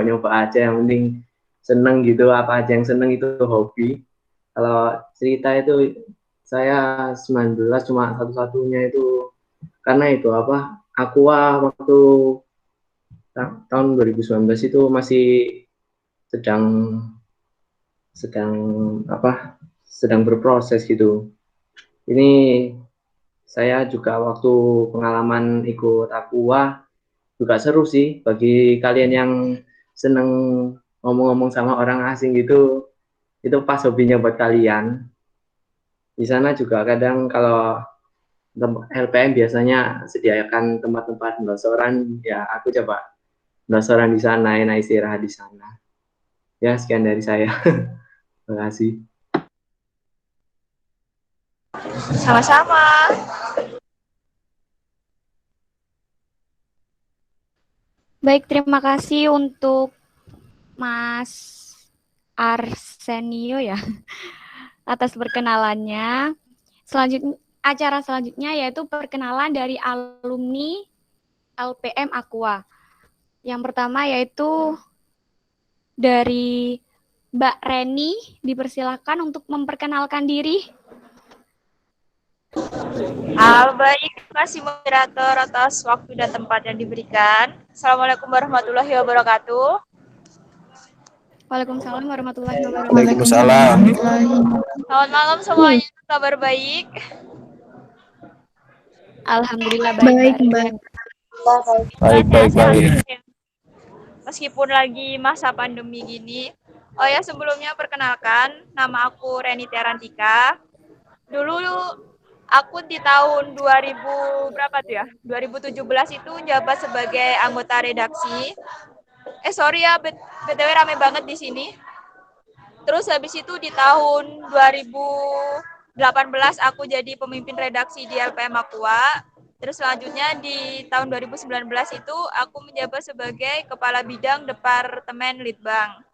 nyoba aja, yang penting seneng gitu, apa aja yang seneng itu hobi. Kalau cerita itu saya 19 cuma satu-satunya itu karena itu apa, Aqua waktu tahun 2019 itu masih sedang sedang apa, sedang berproses gitu. Ini saya juga waktu pengalaman ikut Aqua juga seru sih, bagi kalian yang seneng ngomong-ngomong sama orang asing gitu, itu pas hobinya buat kalian. Di sana juga kadang kalau LPM biasanya sediakan tempat-tempat nosoran, ya aku coba nosoran di sana, enak istirahat di sana. Ya, sekian dari saya. Terima kasih. Sama-sama. Baik, terima kasih untuk Mas Arsenio ya atas perkenalannya. Selanjutnya acara selanjutnya yaitu perkenalan dari alumni LPM Aqua. Yang pertama yaitu dari Mbak Reni, dipersilakan untuk memperkenalkan diri. Baik, terima kasih moderator atas waktu dan tempat yang diberikan. Assalamualaikum warahmatullahi wabarakatuh. Waalaikumsalam warahmatullahi wabarakatuh. Waalaikumsalam. Selamat malam semuanya, kabar baik? Alhamdulillah baik, Mbak Reni. Baik. Meskipun lagi masa pandemi gini. Oh ya, sebelumnya perkenalkan, nama aku Reni Terantika. Dulu aku di tahun 2000 berapa tuh ya? 2017 itu jabat sebagai anggota redaksi. Sorry ya, BTW rame banget di sini. Terus habis itu di tahun 2018 aku jadi pemimpin redaksi di LPM Aqua. Terus selanjutnya di tahun 2019 itu aku menjabat sebagai kepala bidang Departemen Litbang.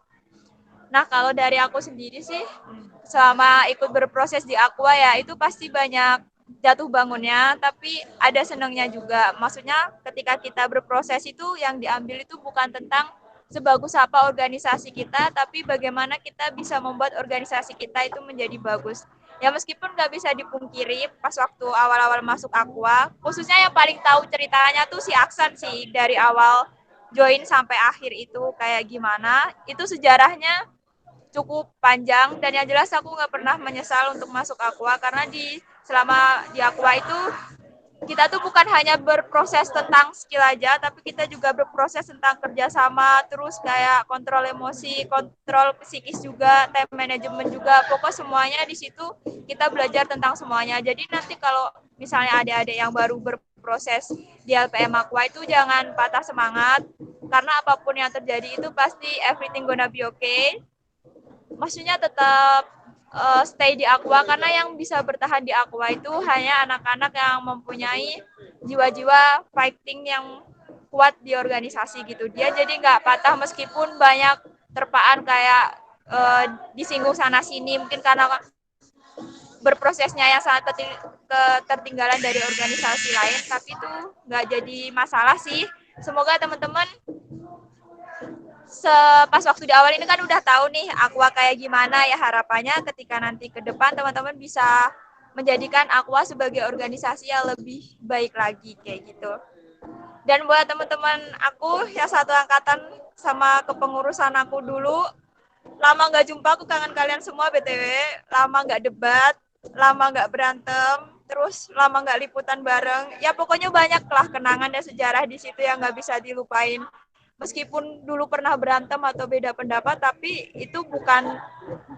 Nah, kalau dari aku sendiri sih, selama ikut berproses di Aqua ya, itu pasti banyak jatuh bangunnya, tapi ada senangnya juga. Maksudnya ketika kita berproses itu yang diambil itu bukan tentang sebagus apa organisasi kita, tapi bagaimana kita bisa membuat organisasi kita itu menjadi bagus. Ya meskipun nggak bisa dipungkiri pas waktu awal-awal masuk Aqua, khususnya yang paling tahu ceritanya tuh si Aksan sih, dari awal join sampai akhir itu kayak gimana, itu sejarahnya cukup panjang, dan yang jelas aku nggak pernah menyesal untuk masuk Aqua karena selama di Aqua itu kita tuh bukan hanya berproses tentang skill aja, tapi kita juga berproses tentang kerjasama, terus kayak kontrol emosi, kontrol psikis juga, time management juga. Pokoknya semuanya di situ kita belajar tentang semuanya. Jadi nanti kalau misalnya adik-adik yang baru berproses di LPM Aqua itu jangan patah semangat, karena apapun yang terjadi itu pasti everything gonna be okay. Maksudnya tetap stay di Aqua, karena yang bisa bertahan di Aqua itu hanya anak-anak yang mempunyai jiwa-jiwa fighting yang kuat di organisasi gitu. Dia jadi nggak patah meskipun banyak terpaan kayak disinggung sana sini, mungkin karena berprosesnya yang sangat ketertinggalan dari organisasi lain, tapi itu nggak jadi masalah sih. Semoga teman-teman pas waktu di awal ini kan udah tahu nih Aqua kayak gimana ya, harapannya ketika nanti ke depan teman-teman bisa menjadikan Aqua sebagai organisasi yang lebih baik lagi kayak gitu. Dan buat teman-teman aku yang satu angkatan sama kepengurusan aku dulu, lama nggak jumpa, aku kangen kalian semua BTW. Lama nggak debat, lama nggak berantem, terus lama nggak liputan bareng. Ya pokoknya banyak lah kenangan dan sejarah di situ yang nggak bisa dilupain. Meskipun dulu pernah berantem atau beda pendapat, tapi itu bukan,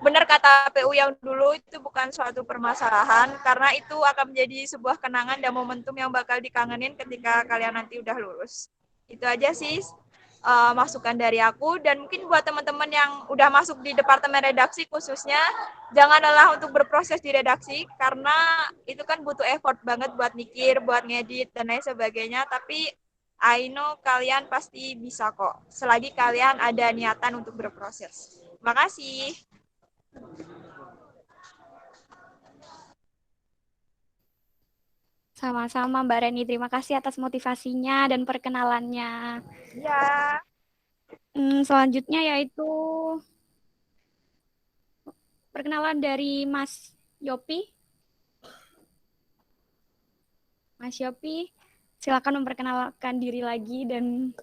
benar kata PU yang dulu, itu bukan suatu permasalahan, karena itu akan menjadi sebuah kenangan dan momentum yang bakal dikangenin ketika kalian nanti udah lulus. Itu aja sih masukan dari aku. Dan mungkin buat teman-teman yang udah masuk di departemen redaksi khususnya, jangan lelah untuk berproses di redaksi, karena itu kan butuh effort banget buat mikir, buat ngedit, dan lain sebagainya. Tapi I know kalian pasti bisa kok, selagi kalian ada niatan untuk berproses. Terima kasih. Sama-sama Mbak Reni, terima kasih atas motivasinya dan perkenalannya. Ya. Selanjutnya yaitu perkenalan dari Mas Yopi. Mas Yopi, silakan memperkenalkan diri lagi dan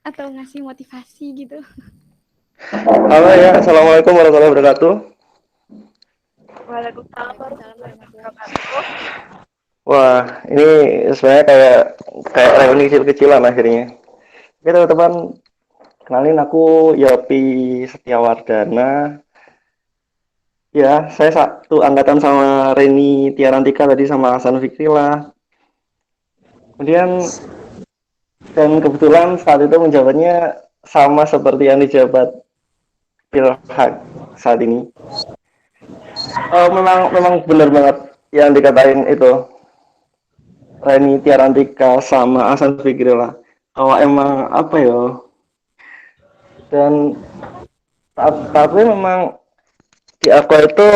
atau ngasih motivasi gitu. Halo ya, Assalamualaikum warahmatullahi wabarakatuh. Waalaikumsalam warahmatullahi wabarakatuh. Wah, ini sebenarnya kayak reuni kecil-kecilan akhirnya. Oke teman-teman, kenalin aku Yopi Setiawardana. Ya, saya satu angkatan sama Reni Tiarantika tadi sama Hasan Fikri lah. Kemudian dan kebetulan saat itu menjabatnya sama seperti yang dijabat Pilhak saat ini. Memang benar banget yang dikatain itu Reni Tiarantika sama Hasan Fikri lah. Kalau emang apa ya? Dan tapi memang di aku itu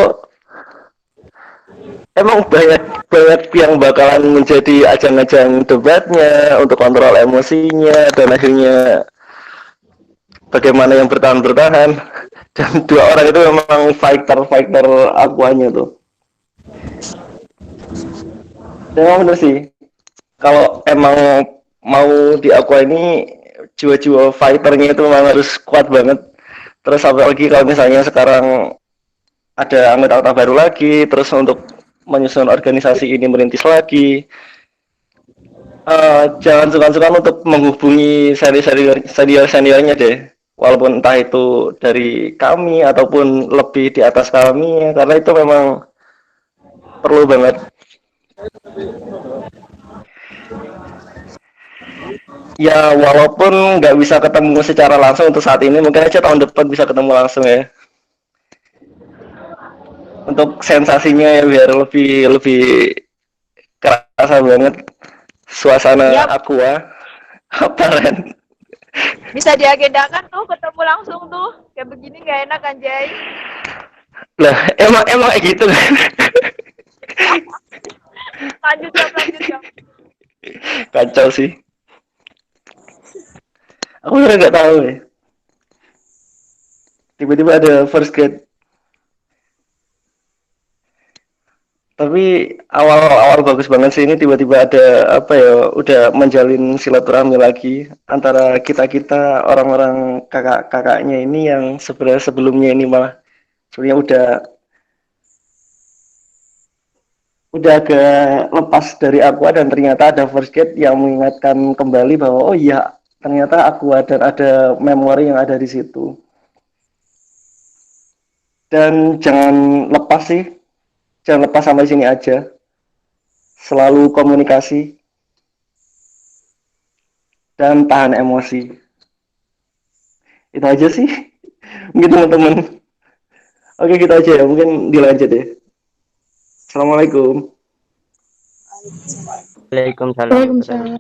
emang banyak banget yang bakalan menjadi ajang-ajang debatnya untuk kontrol emosinya dan akhirnya bagaimana yang bertahan dan dua orang itu memang fighter akuanya tuh. Dan emang bener sih kalau emang mau di aqua ini jiwa-jiwa fighternya itu memang harus kuat banget. Terus apalagi kalau misalnya sekarang ada anggota baru lagi, terus untuk menyusun organisasi ini merintis lagi, jangan sungkan-sungkan untuk menghubungi seniornya deh, walaupun entah itu dari kami ataupun lebih di atas kami, karena itu memang perlu banget. Ya walaupun nggak bisa ketemu secara langsung untuk saat ini, mungkin aja tahun depan bisa ketemu langsung ya. Untuk sensasinya ya biar lebih kerasa banget suasana Yap. aqua apa Ren? Bisa diagendakan tuh ketemu langsung tuh. Kayak begini nggak enak anjay. Lah emang kayak gitu kan. Lanjut ya. Kacau sih. Aku bener nggak tahu ya. Tiba-tiba ada first grade. Tapi awal bagus banget sih ini tiba-tiba ada apa ya udah menjalin silaturahmi lagi antara kita orang-orang kakaknya ini yang sebenarnya sebelumnya ini malah sebenarnya udah agak lepas dari Aqua dan ternyata ada first gate yang mengingatkan kembali bahwa oh iya ternyata Aqua dan ada memori yang ada di situ. Dan jangan lepas sampai sini aja. Selalu komunikasi dan tahan emosi. Itu aja sih. Mungkin teman-teman. Oke, gitu aja ya. Mungkin dilanjut ya. Assalamualaikum. Waalaikumsalam. Waalaikumsalam.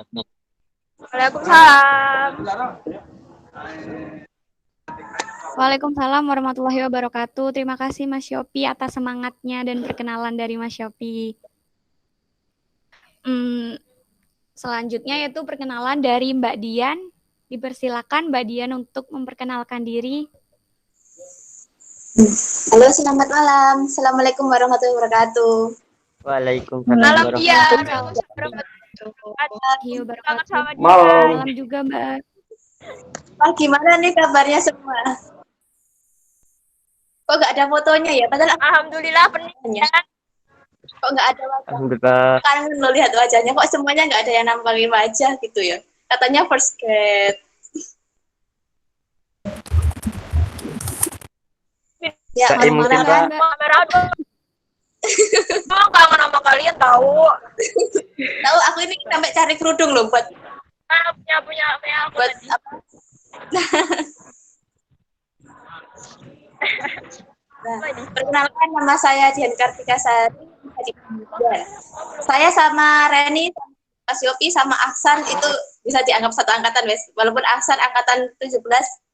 Waalaikumsalam warahmatullahi wabarakatuh. Terima kasih Mas Yopi atas semangatnya dan perkenalan dari Mas Yopi. Selanjutnya yaitu perkenalan dari Mbak Dian. Dipersilakan Mbak Dian untuk memperkenalkan diri. Halo, selamat malam. Assalamualaikum warahmatullahi wabarakatuh. Waalaikumsalam. Malam dia. Malam juga Mbak. Wah, gimana nih kabarnya semua? Kok nggak ada fotonya ya? Padahal Alhamdulillah peningnya. kok nggak ada wajah? Alhamdulillah. Kangen lo lihat wajahnya. Kok semuanya nggak ada yang nampangin wajah gitu ya? Katanya first grade. Ya, Saya mungkin, Mbak. Kamera dong. Kangen sama kalian tahu. Tahu aku ini sampai cari kerudung loh buat Punya aku buat tadi. apa? Nah, perkenalkan nama saya Dian Kartika Sari. Saya sama Reni, Mas Yopi sama Aksan itu bisa dianggap satu angkatan wes. Walaupun Aksan angkatan 17,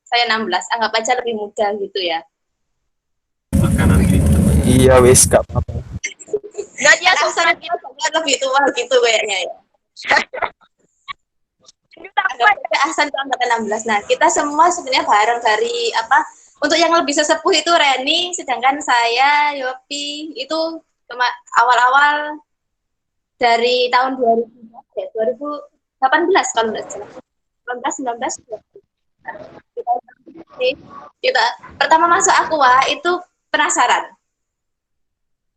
saya 16. Anggap aja lebih muda gitu ya. Iya wis gak apa-apa. Nggak dia Aksan suka itu lebih tua gitu kayaknya ya. anggap aja Ahsan itu angkatan 16. Nah, kita semua sebenarnya bareng dari untuk yang lebih sesepuh itu Reni, sedangkan saya Yopi itu awal-awal dari tahun 2018 kalau nggak salah. 19 kita pertama masuk Aqua itu penasaran.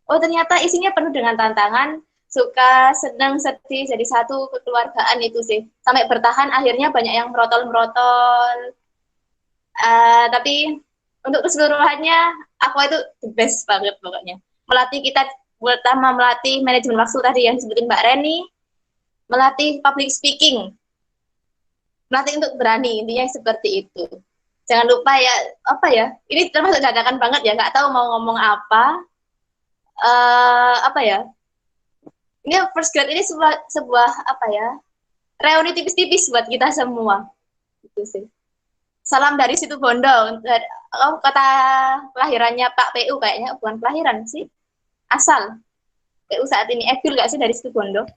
Oh, ternyata isinya penuh dengan tantangan, suka, senang, sedih, jadi satu kekeluargaan itu sih. Sampai bertahan akhirnya banyak yang merotol-merotol. Tapi untuk keseluruhannya Aqua itu the best banget pokoknya. Pertama melatih manajemen waktu tadi yang disebutin Mbak Reni, melatih public speaking, melatih untuk berani, intinya seperti itu. Jangan lupa ya, ini termasuk dadakan banget ya, nggak tahu mau ngomong apa. Ini first grade ini sebuah reuni tipis-tipis buat kita semua. Gitu sih. Salam dari Situ Bondo. Kata kelahirannya Pak PU kayaknya, bukan kelahiran sih. Asal. PU saat ini Evil nggak sih dari Situ Bondo?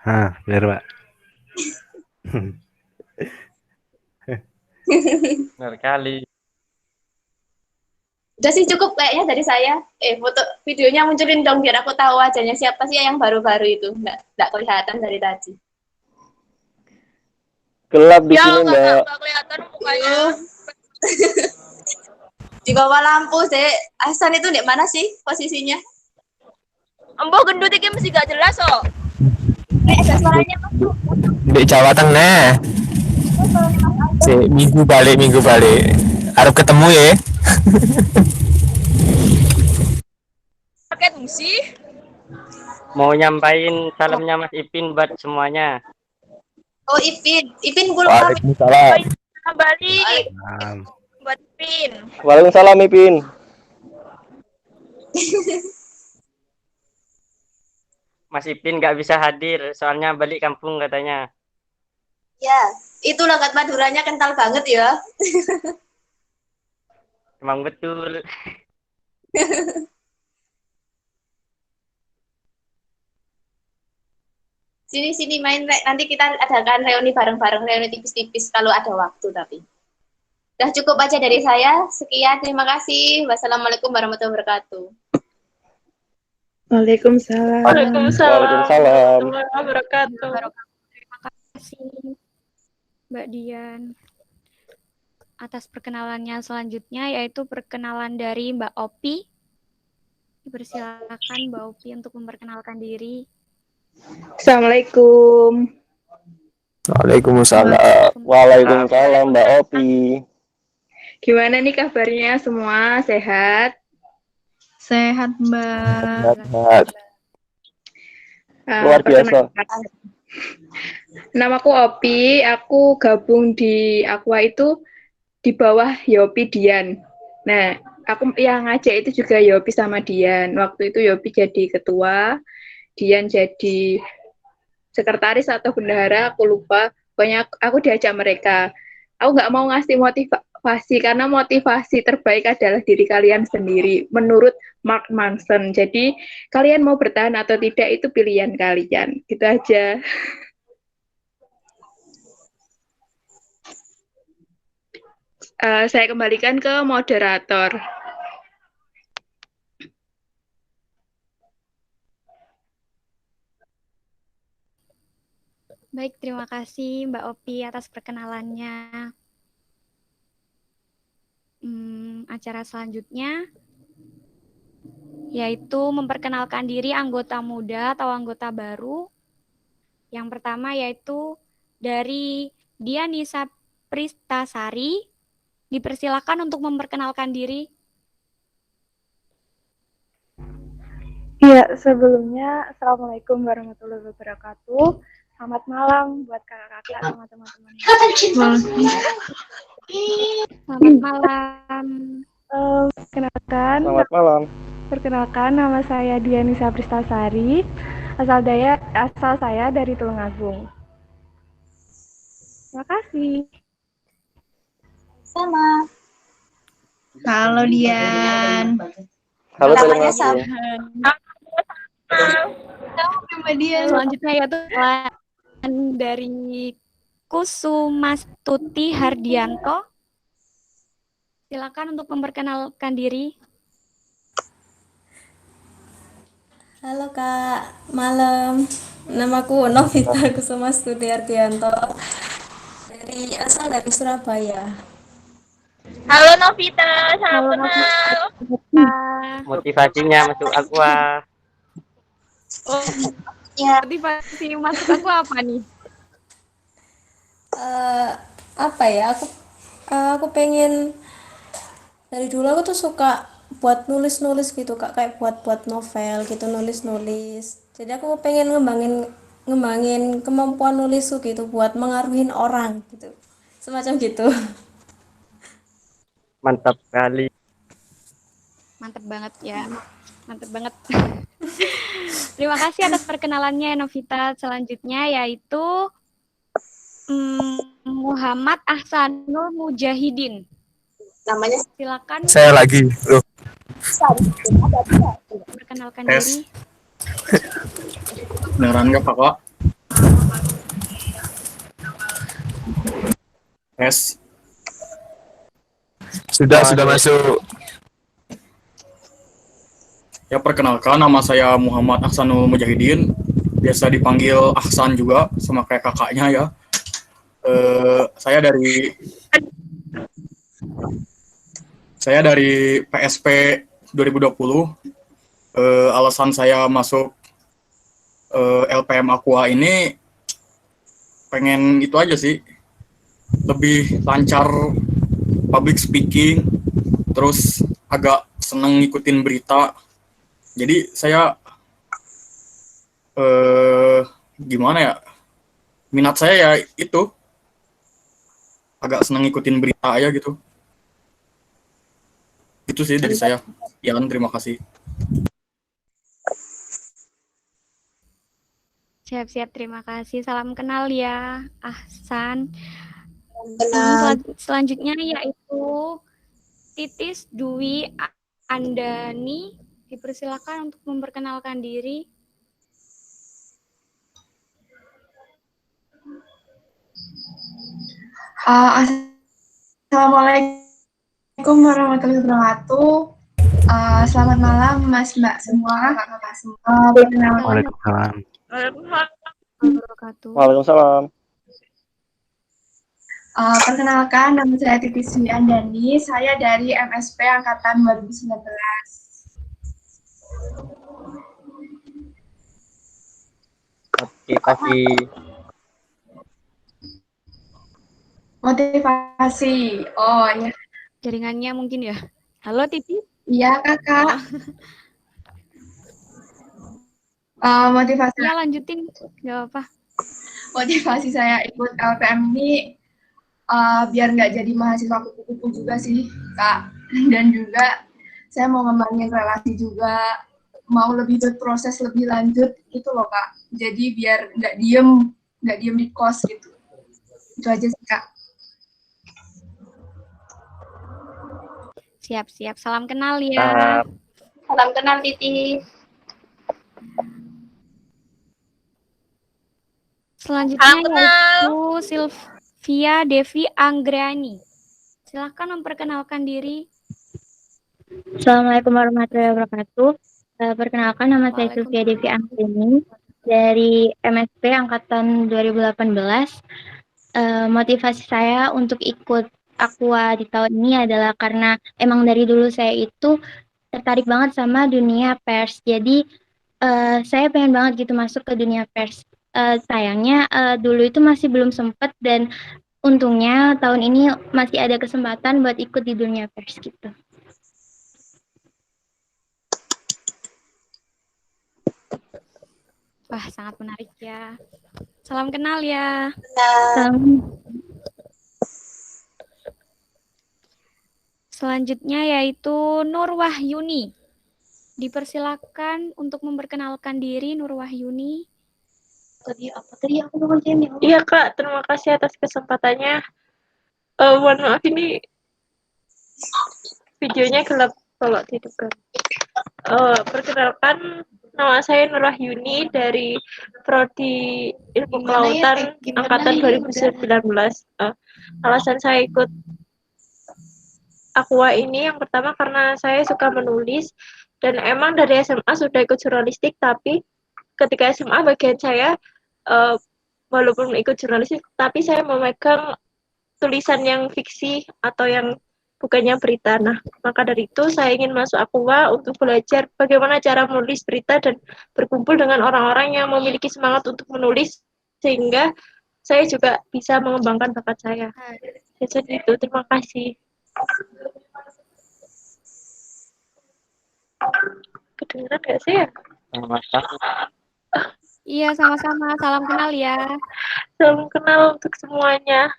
Benar, Pak. Benar kali. Udah sih cukup kayaknya dari saya. Foto videonya munculin dong biar aku tahu wajahnya siapa sih yang baru-baru itu. Nggak kelihatan dari tadi. Gelap di Ya, sini, Mbak. nggak kelihatan mukanya. Di bawah lampu sih. Ahsan itu di mana sih posisinya? Embo gendut iki mesti gak jelas kok. Ada suaranya masuk. Di Jawa Tengah. Minggu balik. Harap ketemu ya. Paket musi. Mau nyampain salamnya Mas Ipin buat semuanya. Oh, Ipin gue lupa. Waalaikumsalam. Kembali buat Pin. Waalaikumsalam, Ipin. Mas Ipin nggak bisa hadir, soalnya balik kampung katanya. Ya, itu logat Maduranya kental banget ya. Emang betul. Sini main, nanti kita adakan reuni bareng-bareng, reuni tipis-tipis kalau ada waktu tapi. Udah cukup aja dari saya. Sekian, terima kasih. Wassalamualaikum warahmatullahi wabarakatuh. Waalaikumsalam. Waalaikumsalam. warahmatullahi wabarakatuh. Terima kasih Mbak Dian atas perkenalannya. Selanjutnya yaitu perkenalan dari Mbak Opi. Dipersilakan Mbak Opi untuk memperkenalkan diri. Assalamualaikum. Waalaikumsalam. Waalaikumsalam, Mbak Opi. Gimana nih kabarnya semua? Sehat? Sehat, Mbak. Sehat. Luar biasa. Namaku Opi, aku gabung di Aqua itu di bawah Yopi Dian. Nah, aku yang ngajak itu juga Yopi sama Dian. Waktu itu Yopi jadi ketua, Dian jadi sekretaris atau bendahara, aku lupa. Pokoknya aku diajak mereka. Aku nggak mau ngasih motivasi, karena motivasi terbaik adalah diri kalian sendiri, menurut Mark Manson. Jadi, kalian mau bertahan atau tidak, itu pilihan kalian. Gitu aja. Saya kembalikan ke moderator. Baik, terima kasih Mbak Opi atas perkenalannya. Acara selanjutnya yaitu memperkenalkan diri anggota muda atau anggota baru. Yang pertama yaitu dari Dianisa Pristasari. Dipersilakan untuk memperkenalkan diri. Iya, sebelumnya Assalamualaikum warahmatullahi wabarakatuh. Selamat malam buat kakak-kakak sama teman-teman. Selamat malam. Selamat malam. Perkenalkan, nama saya Dianisa Pristasari. Asal saya dari Tulungagung. Terima kasih. Sama. Halo, Dian. Halo, Namanya teman-teman. Mbak Dian. Selanjutnya yaitu dari Kusumastuti Hardianto. Silakan untuk memperkenalkan diri. Halo Kak, malam. Namaku Novita Kusumastuti Hardianto. Asal dari Surabaya. Halo Novita, salam Halo, kenal. Motivasinya masuk Aqua. Oh, Ya, motivasi masuk aku apa nih? Apa ya? Aku pengen dari dulu aku tuh suka buat nulis-nulis gitu Kak, kayak buat novel gitu, nulis-nulis. Jadi aku pengen ngembangin kemampuan nulisku gitu buat mengaruhin orang gitu. Semacam gitu. Mantap sekali. Mantep banget ya. Mantep banget. Terima kasih atas perkenalannya Novita. Selanjutnya yaitu Muhammad Ahsanul Mujahidin. namanya Silakan Saya lagi, loh. perkenalkan Tes. diri. Beneran nggak Pak Kok? Tes. Sudah masuk. Ya perkenalkan, nama saya Muhammad Ahsanul Mujahidin. Biasa dipanggil Ahsan juga, sama kayak kakaknya ya. Saya dari PSP 2020. Alasan saya masuk LPM Aqua ini pengen itu aja sih, lebih lancar public speaking, terus agak seneng ngikutin berita. Jadi saya gimana ya, minat saya ya itu agak seneng ngikutin berita aja gitu. Itu sih dari saya. Ian, terima kasih. Siap-siap, terima kasih. Salam kenal ya, Ahsan. kenal. Selanjutnya yaitu Titis Dwi Andani. Dipersilakan untuk memperkenalkan diri. Assalamualaikum warahmatullahi wabarakatuh. Selamat malam Mas Mbak semua, kakak-kakak semua. Waalaikumsalam. Waalaikumsalam. Perkenalkan, nama saya Titis Dwi Andani. Saya dari MSP Angkatan 2019. Motivasi. Oh ya. Jaringannya mungkin ya. Halo Titi. Iya kakak. Motivasi. Ya lanjutin, nggak apa. Motivasi saya ikut LPM ini biar nggak jadi mahasiswa kupu-kupu juga sih kak. Dan juga saya mau ngembangin relasi juga, mau lebih berproses lebih lanjut gitu loh kak. Jadi biar nggak diem di kos gitu. Itu aja sih kak. Siap-siap, salam kenal ya. Salam kenal Titi. Selanjutnya yaitu Sylvia Devi Anggrani. Silahkan memperkenalkan diri. Assalamualaikum warahmatullahi wabarakatuh. Perkenalkan, nama saya Sylvia Devi Anggrani dari MSP Angkatan 2018. Motivasi saya untuk ikut Aqua di tahun ini adalah karena emang dari dulu saya itu tertarik banget sama dunia pers. Jadi saya pengen banget gitu masuk ke dunia pers. Sayangnya dulu itu masih belum sempat dan untungnya tahun ini masih ada kesempatan buat ikut di dunia pers gitu. Wah, sangat menarik ya. Salam kenal ya. Salam. Selanjutnya yaitu Nur Wahyuni. Dipersilakan untuk memperkenalkan diri, Nur Wahyuni. Tadi aku mau ngerjain. Iya Kak, terima kasih atas kesempatannya. Mohon maaf ini videonya gelap kalau dihidupkan. Perkenalkan, nama saya Nurwahyuni dari Prodi Ilmu Kelautan angkatan 2019. Alasan saya ikut Aqua ini yang pertama karena saya suka menulis dan emang dari SMA sudah ikut jurnalistik, tapi ketika SMA bagian saya walaupun ikut jurnalistik tapi saya memegang tulisan yang fiksi atau yang bukannya berita. Nah, maka dari itu saya ingin masuk Aqua untuk belajar bagaimana cara menulis berita dan berkumpul dengan orang-orang yang memiliki semangat untuk menulis sehingga saya juga bisa mengembangkan bakat saya. Jadi itu, terima kasih. Kedengeran nggak sih ya? Iya, sama-sama. Salam kenal ya. Salam kenal untuk semuanya.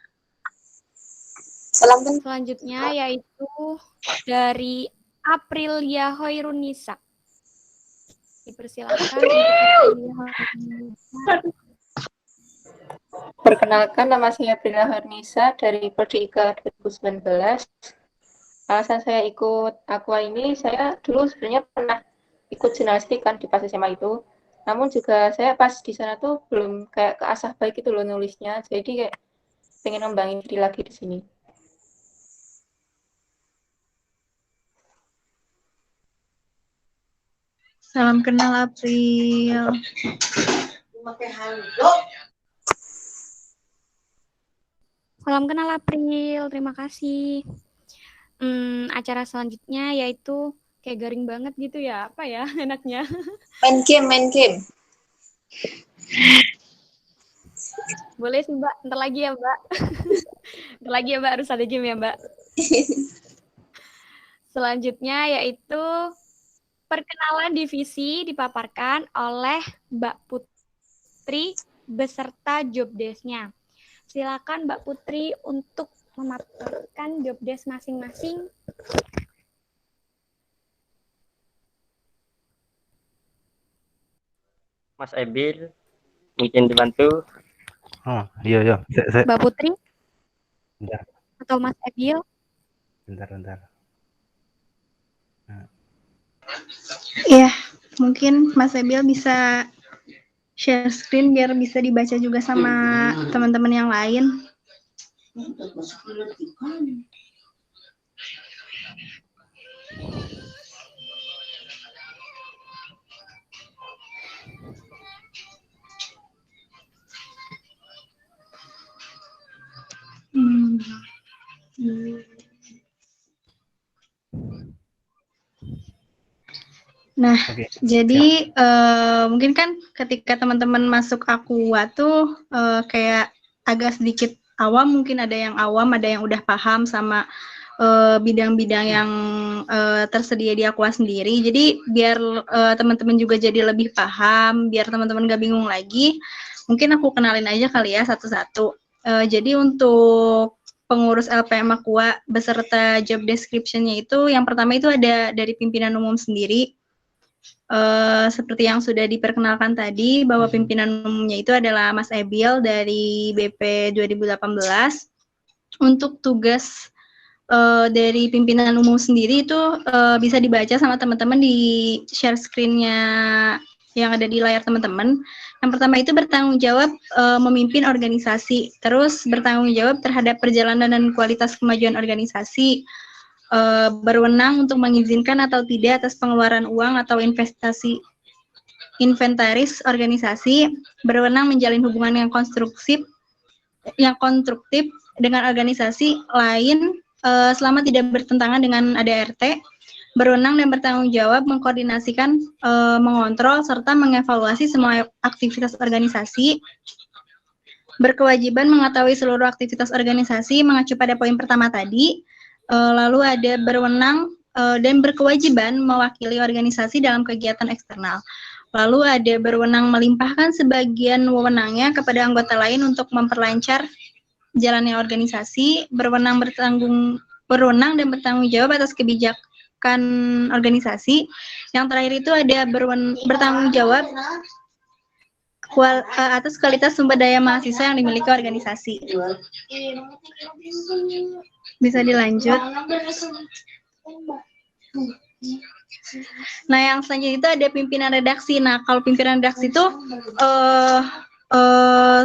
Salam kenal. Selanjutnya yaitu dari Aprilia Hoirunisa. Dipersilakan. Perkenalkan, nama saya Aprilia Hoirunisa dari Prodi IKA 2019. Alasan saya ikut Aqua ini, saya dulu sebenarnya pernah ikut jurnalistik kan di pas SMA itu. Namun juga saya pas di sana tuh belum kayak keasah baik itu loh nulisnya. Jadi kayak pengen ngembangin diri lagi di sini. Salam kenal April. Salam kenal April, terima kasih. Acara selanjutnya yaitu kayak garing banget gitu ya, apa ya enaknya? Main game. Boleh sih Mbak, ntar lagi ya Mbak. Ntar lagi ya Mbak, harus ada game ya Mbak. Selanjutnya yaitu perkenalan divisi dipaparkan oleh Mbak Putri beserta job desk-nya. Silakan Mbak Putri untuk memaparkan job desk masing-masing. Mas Ebil, mungkin dibantu. Oh, iya. Mbak Putri? Bentar. Atau Mas Ebil? Bentar. Iya, mungkin Mas Ebil bisa share screen biar bisa dibaca juga sama teman-teman yang lain. Nah, jadi mungkin kan ketika teman-teman masuk Aqua tuh kayak agak sedikit awam, mungkin ada yang awam, ada yang udah paham sama bidang-bidang yang tersedia di Aqua sendiri. Jadi biar teman-teman juga jadi lebih paham, biar teman-teman gak bingung lagi, mungkin aku kenalin aja kali ya satu-satu. Jadi untuk pengurus LPM Aqua beserta job description-nya itu, yang pertama itu ada dari pimpinan umum sendiri. Seperti yang sudah diperkenalkan tadi, bahwa pimpinan umumnya itu adalah Mas Ebil dari BP 2018. Untuk tugas dari pimpinan umum sendiri itu bisa dibaca sama teman-teman di share screen-nya yang ada di layar teman-teman. Yang pertama itu bertanggung jawab memimpin organisasi, terus bertanggung jawab terhadap perjalanan dan kualitas kemajuan organisasi, berwenang untuk mengizinkan atau tidak atas pengeluaran uang atau inventaris organisasi, berwenang menjalin hubungan yang konstruktif dengan organisasi lain selama tidak bertentangan dengan ADART, berwenang dan bertanggung jawab mengkoordinasikan, mengontrol, serta mengevaluasi semua aktivitas organisasi, berkewajiban mengetahui seluruh aktivitas organisasi mengacu pada poin pertama tadi, lalu ada berwenang dan berkewajiban mewakili organisasi dalam kegiatan eksternal. Lalu ada berwenang melimpahkan sebagian wewenangnya kepada anggota lain untuk memperlancar jalannya organisasi, berwenang dan bertanggung jawab atas kebijakan organisasi. Yang terakhir itu ada bertanggung jawab atas kualitas sumber daya mahasiswa yang dimiliki organisasi. Bisa dilanjut. Nah, yang selanjutnya itu ada pimpinan redaksi. Nah, kalau pimpinan redaksi itu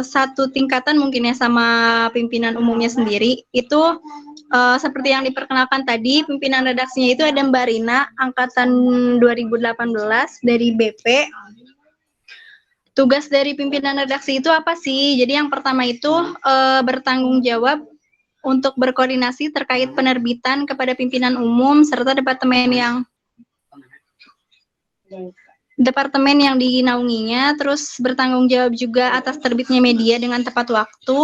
satu tingkatan mungkin ya sama pimpinan umumnya sendiri. Itu seperti yang diperkenalkan tadi, pimpinan redaksinya itu ada Mbak Rina, angkatan 2018 dari BP. Tugas dari pimpinan redaksi itu apa sih? Jadi yang pertama itu bertanggung jawab untuk berkoordinasi terkait penerbitan kepada pimpinan umum serta departemen yang dinaunginya, terus bertanggung jawab juga atas terbitnya media dengan tepat waktu,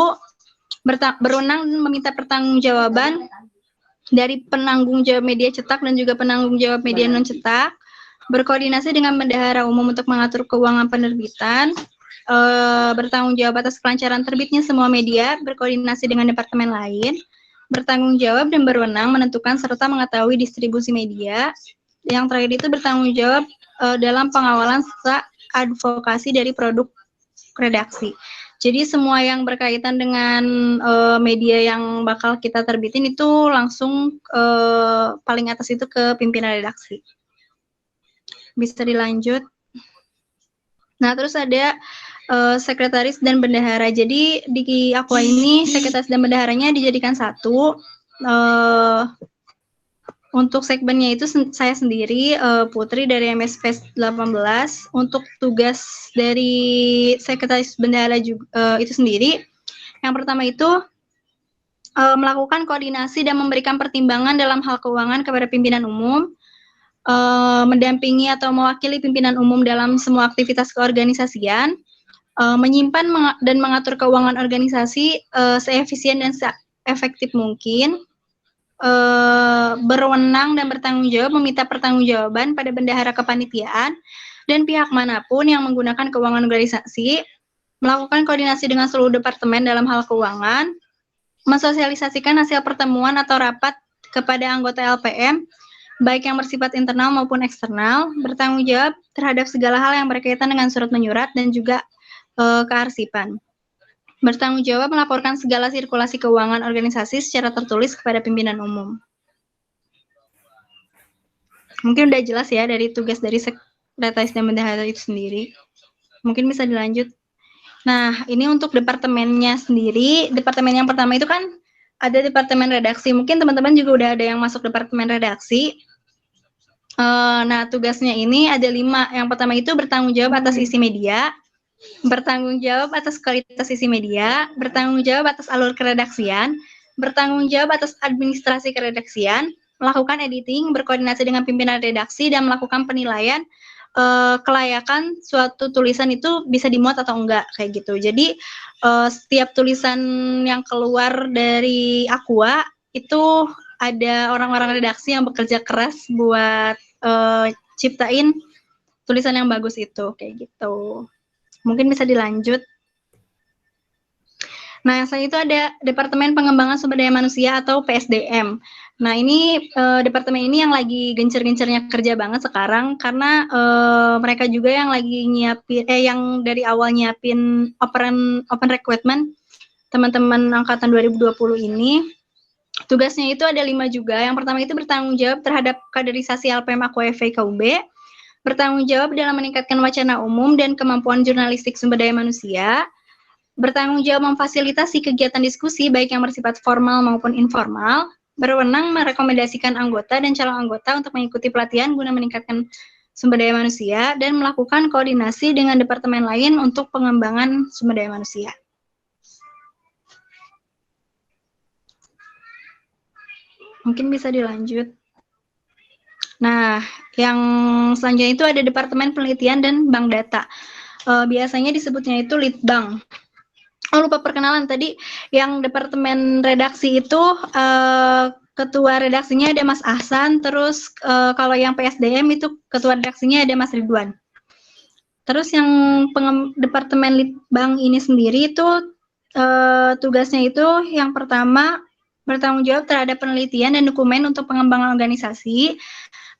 berwenang meminta pertanggungjawaban dari penanggung jawab media cetak dan juga penanggung jawab media non cetak, berkoordinasi dengan bendahara umum untuk mengatur keuangan penerbitan, bertanggung jawab atas kelancaran terbitnya semua media, berkoordinasi dengan departemen lain, bertanggung jawab dan berwenang menentukan serta mengetahui distribusi media. Yang terakhir itu bertanggung jawab dalam pengawalan serta advokasi dari produk redaksi. Jadi semua yang berkaitan dengan media yang bakal kita terbitin itu langsung paling atas itu ke pimpinan redaksi. Bisa dilanjut. Nah, terus ada sekretaris dan bendahara. Jadi di Aqua ini sekretaris dan bendaharanya dijadikan satu. Untuk segmennya itu saya sendiri, Putri dari MSP 18. Untuk tugas dari sekretaris bendahara juga, itu sendiri, yang pertama itu melakukan koordinasi dan memberikan pertimbangan dalam hal keuangan kepada pimpinan umum, mendampingi atau mewakili pimpinan umum dalam semua aktivitas keorganisasian, menyimpan dan mengatur keuangan organisasi seefisien dan seefektif mungkin, berwenang dan bertanggung jawab meminta pertanggungjawaban pada bendahara kepanitiaan dan pihak manapun yang menggunakan keuangan organisasi, melakukan koordinasi dengan seluruh departemen dalam hal keuangan, mensosialisasikan hasil pertemuan atau rapat kepada anggota LPM, baik yang bersifat internal maupun eksternal, bertanggung jawab terhadap segala hal yang berkaitan dengan surat menyurat dan juga kearsipan. Bertanggung jawab melaporkan segala sirkulasi keuangan organisasi secara tertulis kepada pimpinan umum. Mungkin udah jelas ya dari tugas dari sekretaris dan bendahara itu sendiri. Mungkin bisa dilanjut. Nah, ini untuk departemennya sendiri. Departemen yang pertama itu kan ada departemen redaksi. Mungkin teman-teman juga udah ada yang masuk departemen redaksi. Nah, tugasnya ini ada 5. Yang pertama itu bertanggung jawab atas isi media, bertanggung jawab atas kualitas isi media, bertanggung jawab atas alur keredaksian, bertanggung jawab atas administrasi keredaksian, melakukan editing, berkoordinasi dengan pimpinan redaksi, dan melakukan penilaian kelayakan suatu tulisan itu bisa dimuat atau enggak, kayak gitu. Jadi setiap tulisan yang keluar dari Aqua itu ada orang-orang redaksi yang bekerja keras buat ciptain tulisan yang bagus itu, kayak gitu. Mungkin bisa dilanjut. Nah, yang selanjutnya itu ada Departemen Pengembangan Sumber Daya Manusia atau PSDM. Nah, ini departemen ini yang lagi gencer-gencernya kerja banget sekarang karena mereka juga yang lagi nyiapin yang dari awal nyiapin open recruitment teman-teman angkatan 2020 ini. Tugasnya itu ada 5 juga. Yang pertama itu bertanggung jawab terhadap kaderisasi LPM Aqua FIKUB, bertanggung jawab dalam meningkatkan wacana umum dan kemampuan jurnalistik sumber daya manusia, bertanggung jawab memfasilitasi kegiatan diskusi baik yang bersifat formal maupun informal, berwenang merekomendasikan anggota dan calon anggota untuk mengikuti pelatihan guna meningkatkan sumber daya manusia, dan melakukan koordinasi dengan departemen lain untuk pengembangan sumber daya manusia. Mungkin bisa dilanjut. Nah, yang selanjutnya itu ada Departemen Penelitian dan Bank Data. Biasanya disebutnya itu Litbang. Oh, lupa perkenalan tadi. Yang Departemen Redaksi itu ketua redaksinya ada Mas Ahsan, terus kalau yang PSDM itu ketua redaksinya ada Mas Ridwan. Terus yang Departemen Litbang ini sendiri itu tugasnya itu yang pertama bertanggung jawab terhadap penelitian dan dokumen untuk pengembangan organisasi,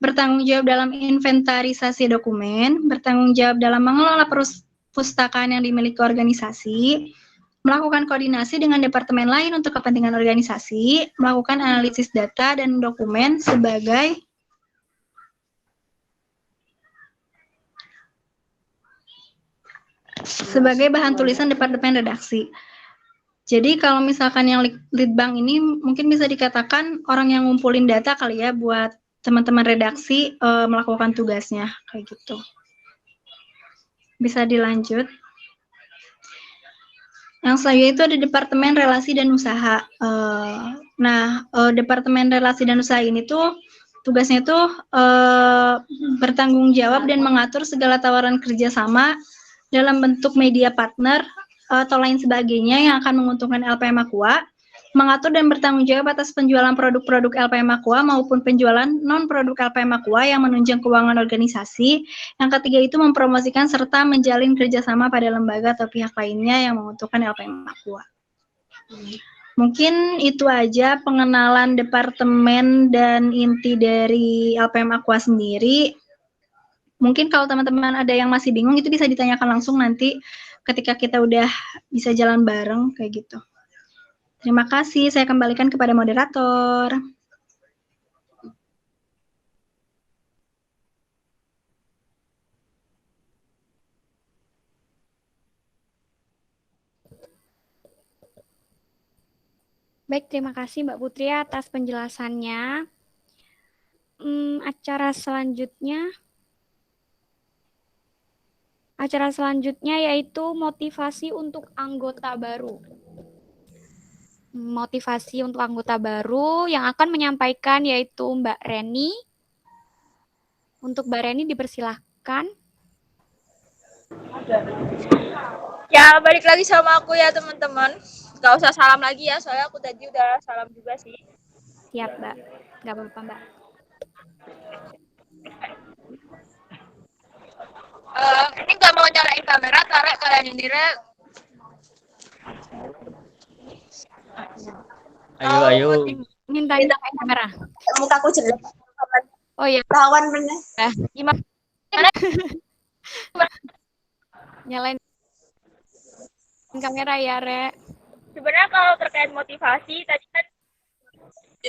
bertanggung jawab dalam inventarisasi dokumen, bertanggung jawab dalam mengelola perpustakaan yang dimiliki organisasi, melakukan koordinasi dengan departemen lain untuk kepentingan organisasi, melakukan analisis data dan dokumen sebagai sebagai bahan tulisan departemen redaksi. Jadi kalau misalkan yang litbang ini mungkin bisa dikatakan orang yang ngumpulin data kali ya buat teman-teman redaksi melakukan tugasnya kayak gitu. Bisa dilanjut. Yang selanjutnya itu ada Departemen Relasi dan Usaha. Departemen Relasi dan Usaha ini tuh tugasnya tuh bertanggung jawab dan mengatur segala tawaran kerjasama dalam bentuk media partner atau lain sebagainya yang akan menguntungkan LPM Aqua, mengatur dan bertanggung jawab atas penjualan produk-produk LPM Aqua maupun penjualan non-produk LPM Aqua yang menunjang keuangan organisasi. Yang ketiga itu mempromosikan serta menjalin kerjasama pada lembaga atau pihak lainnya yang menguntungkan LPM Aqua. Mungkin itu aja pengenalan departemen dan inti dari LPM Aqua sendiri. Mungkin kalau teman-teman ada yang masih bingung itu bisa ditanyakan langsung nanti ketika kita udah bisa jalan bareng kayak gitu. Terima kasih, saya kembalikan kepada moderator. Baik, terima kasih Mbak Putri atas penjelasannya. Acara selanjutnya yaitu motivasi untuk anggota baru. Motivasi untuk anggota baru yang akan menyampaikan yaitu Mbak Reni. Untuk Mbak Reni dipersilahkan. Ya, balik lagi sama aku ya teman-teman. Gak usah salam lagi ya, soalnya aku tadi udah salam juga sih. Siap, Mbak. Gak apa-apa, Mbak. Ini gak mau nyalain kamera, tarik kalian ini, Re. Ayo. Minta kamera. Muka aku jelek. Oh iya. Lawan bener. Gimana? Nyalain kamera ya, Re. Sebenarnya kalau terkait motivasi, tadi kan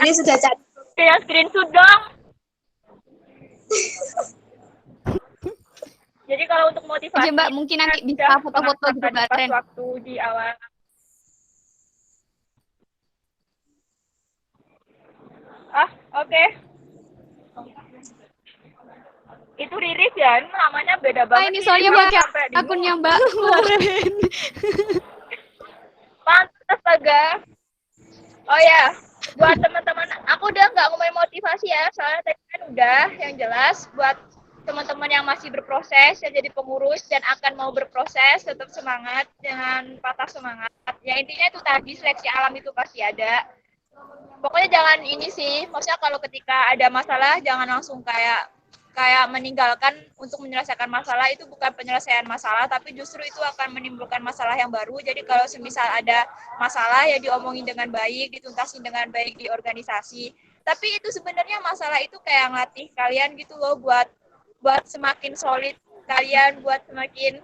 ini sudah cari. Yang screenshot dong. Jadi kalau untuk motivasi, Mbak, mungkin nanti bisa foto-foto gitu, Mbak Ren. Waktu di awal. Oke. Itu Riris ya, ini namanya beda banget. Ini soalnya pakai akunnya Mbak kemarin. Pantes astaga. Oh ya, buat teman-teman, aku udah nggak ngomongin motivasi ya, soalnya tadi kan udah yang jelas buat teman-teman yang masih berproses, yang jadi pengurus dan akan mau berproses, tetap semangat, jangan patah semangat. Ya intinya itu tadi, seleksi alam itu pasti ada. Pokoknya jangan ini sih, maksudnya kalau ketika ada masalah, jangan langsung kayak meninggalkan untuk menyelesaikan masalah. Itu bukan penyelesaian masalah, tapi justru itu akan menimbulkan masalah yang baru. Jadi kalau semisal ada masalah ya diomongin dengan baik, dituntasin dengan baik di organisasi. Tapi itu sebenarnya masalah itu kayak ngelatih kalian gitu loh, buat semakin solid kalian, buat semakin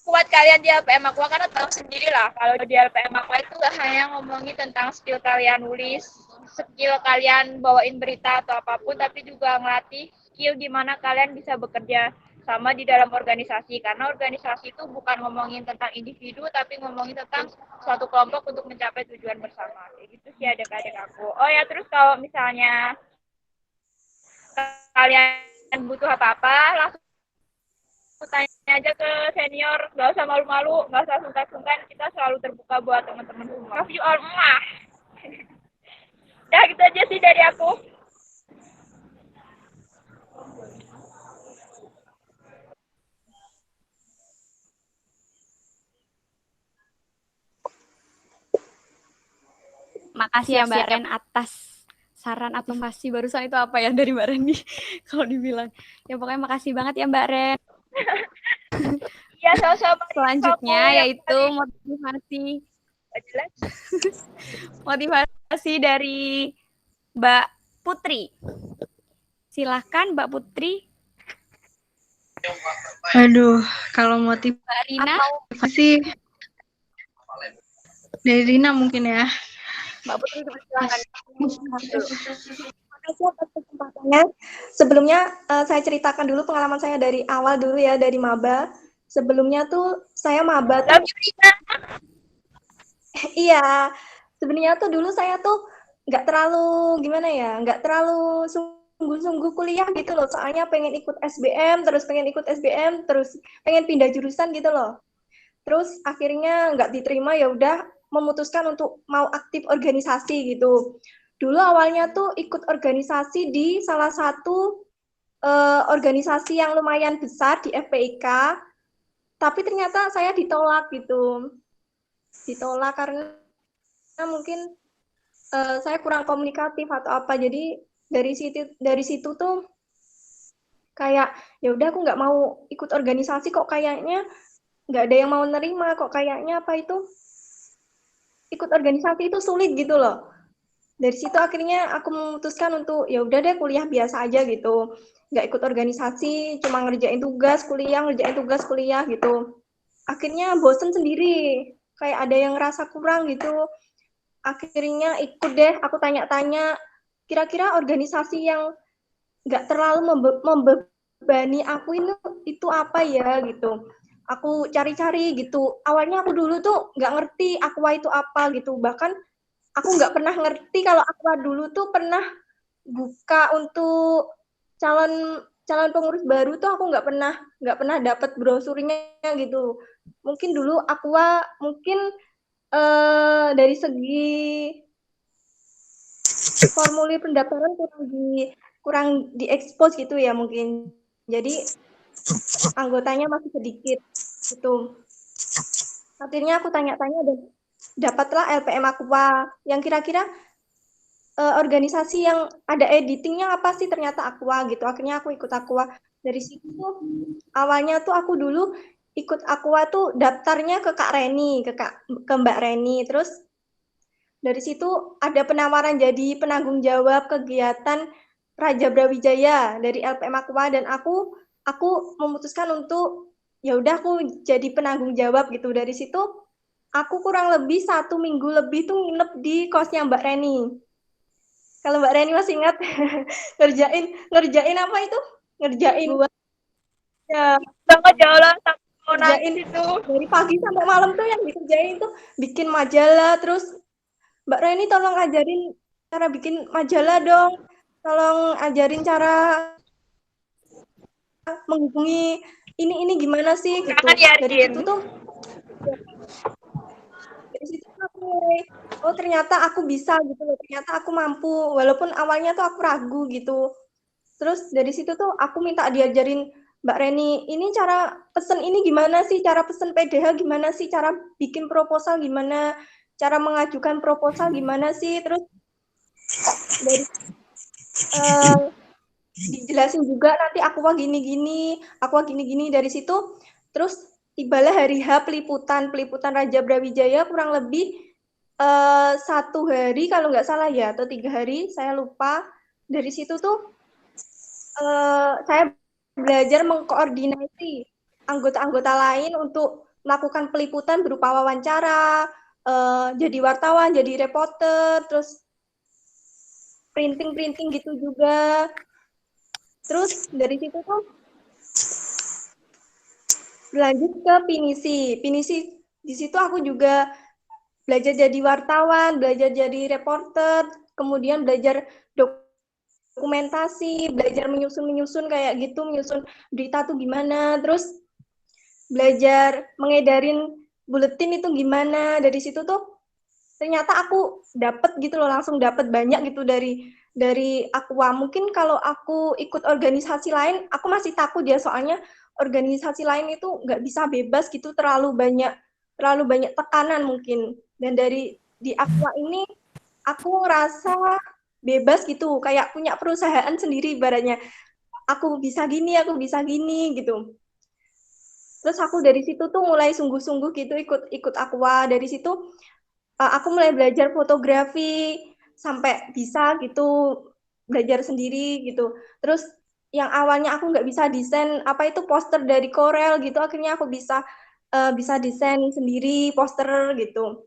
kuat kalian di LPM Aqua. Karena tahu sendiri lah kalau di LPM Aqua itu gak hanya ngomongin tentang skill kalian nulis, skill kalian bawain berita atau apapun, tapi juga ngelatih skill gimana kalian bisa bekerja sama di dalam organisasi. Karena organisasi itu bukan ngomongin tentang individu, tapi ngomongin tentang suatu kelompok untuk mencapai tujuan bersama. Kayak gitu sih adik-adik aku. Oh ya, terus kalau misalnya kalian butuh apa-apa, langsung tanya aja ke senior, nggak usah malu-malu, nggak usah sungkan-sungkan, kita selalu terbuka buat teman-teman semua. Love you all. Udah gitu aja sih dari aku. Makasih ya Mbak Ren atas saran motivasi barusan itu apa ya dari Mbak Ren nih kalau dibilang. Ya pokoknya makasih banget ya Mbak Ren. Iya, sama-sama. Selanjutnya yaitu motivasi dari Mbak Putri. Silahkan Mbak Putri. Aduh, kalau motivasi dari Rina mungkin ya. Mbak Putri silakan. Makasih atas kesempatannya. Sebelumnya saya ceritakan dulu pengalaman saya dari awal dulu ya, dari maba. sebelumnya tuh saya maba tuh. Iya, sebenarnya tuh dulu saya tuh nggak terlalu gimana ya, nggak terlalu sungguh-sungguh kuliah gitu loh. Soalnya pengen ikut SBM, terus pengen pindah jurusan gitu loh. Terus akhirnya nggak diterima, ya udah memutuskan untuk mau aktif organisasi gitu. Dulu awalnya tuh ikut organisasi di salah satu organisasi yang lumayan besar di FPIK, tapi ternyata saya ditolak gitu. Ditolak karena mungkin saya kurang komunikatif atau apa. Jadi dari situ tuh kayak ya udah aku nggak mau ikut organisasi, kok kayaknya nggak ada yang mau nerima, kok kayaknya apa itu ikut organisasi itu sulit gitu loh. Dari situ akhirnya aku memutuskan untuk ya udah deh kuliah biasa aja gitu, nggak ikut organisasi, cuma ngerjain tugas kuliah gitu. Akhirnya bosen sendiri, kayak ada yang ngerasa kurang gitu. Akhirnya ikut deh, aku tanya-tanya kira-kira organisasi yang nggak terlalu membebani aku ini itu apa ya gitu. Aku cari-cari gitu. Awalnya aku dulu tuh nggak ngerti Aqua itu apa gitu. Bahkan aku nggak pernah ngerti kalau Aqua dulu tuh pernah buka untuk calon pengurus baru tuh aku nggak pernah dapat brosurnya gitu. Mungkin dulu Aqua mungkin dari segi formulir pendaftaran kurang diekspos gitu ya mungkin. Jadi anggotanya masih sedikit gitu. Akhirnya aku tanya-tanya dan dapatlah LPM Aqua yang kira-kira organisasi yang ada editingnya apa sih, ternyata Aqua gitu. Akhirnya aku ikut Aqua. Dari situ awalnya tuh aku dulu ikut Aqua tuh daftarnya ke Kak Reni, ke Mbak Reni. Terus dari situ ada penawaran jadi penanggung jawab kegiatan Raja Brawijaya dari LPM Aqua, dan aku memutuskan untuk ya udah aku jadi penanggung jawab gitu. Dari situ aku kurang lebih 1 minggu lebih tuh nginep di kosnya Mbak Reni. Kalau Mbak Reni masih ingat, ngerjain apa itu? Ngerjain buat ya banget ya Allah, ngerjain itu dari pagi sampai malam tuh yang dikerjain tuh bikin majalah. Terus Mbak Reni tolong ajarin cara bikin majalah dong, tolong ajarin cara menghubungi ini gimana sih gitu. Dari situ tuh aku mulai, oh ternyata aku bisa gitu loh, ternyata aku mampu, walaupun awalnya tuh aku ragu gitu. Terus dari situ tuh aku minta diajarin Mbak Reni, ini cara pesen ini gimana sih, cara pesen PDH gimana sih, cara bikin proposal gimana, cara mengajukan proposal gimana sih. Terus dari dijelasin juga nanti Aqua gini-gini. Dari situ terus tibalah hari H peliputan Raja Brawijaya, kurang lebih 1 hari kalau nggak salah ya, atau 3 hari, saya lupa. Dari situ tuh saya belajar mengkoordinasi anggota-anggota lain untuk melakukan peliputan berupa wawancara, jadi wartawan, jadi reporter, terus printing gitu juga. Terus dari situ tuh berlanjut ke pinisi. Di situ aku juga belajar jadi wartawan, belajar jadi reporter, kemudian belajar dokumentasi, belajar menyusun kayak gitu, menyusun berita tuh gimana, terus belajar mengedarin buletin itu gimana. Dari situ tuh ternyata aku dapet gitu loh, langsung dapet banyak gitu dari Aqua. Mungkin kalau aku ikut organisasi lain, aku masih takut ya, soalnya organisasi lain itu nggak bisa bebas gitu, terlalu banyak tekanan mungkin. Dan di Aqua ini aku ngerasa bebas gitu, kayak punya perusahaan sendiri ibaratnya. Aku bisa gini gitu. Terus aku dari situ tuh mulai sungguh-sungguh gitu ikut Aqua. Dari situ aku mulai belajar fotografi sampai bisa gitu belajar sendiri gitu. Terus yang awalnya aku nggak bisa desain apa itu poster dari Corel gitu, akhirnya aku bisa desain sendiri poster gitu.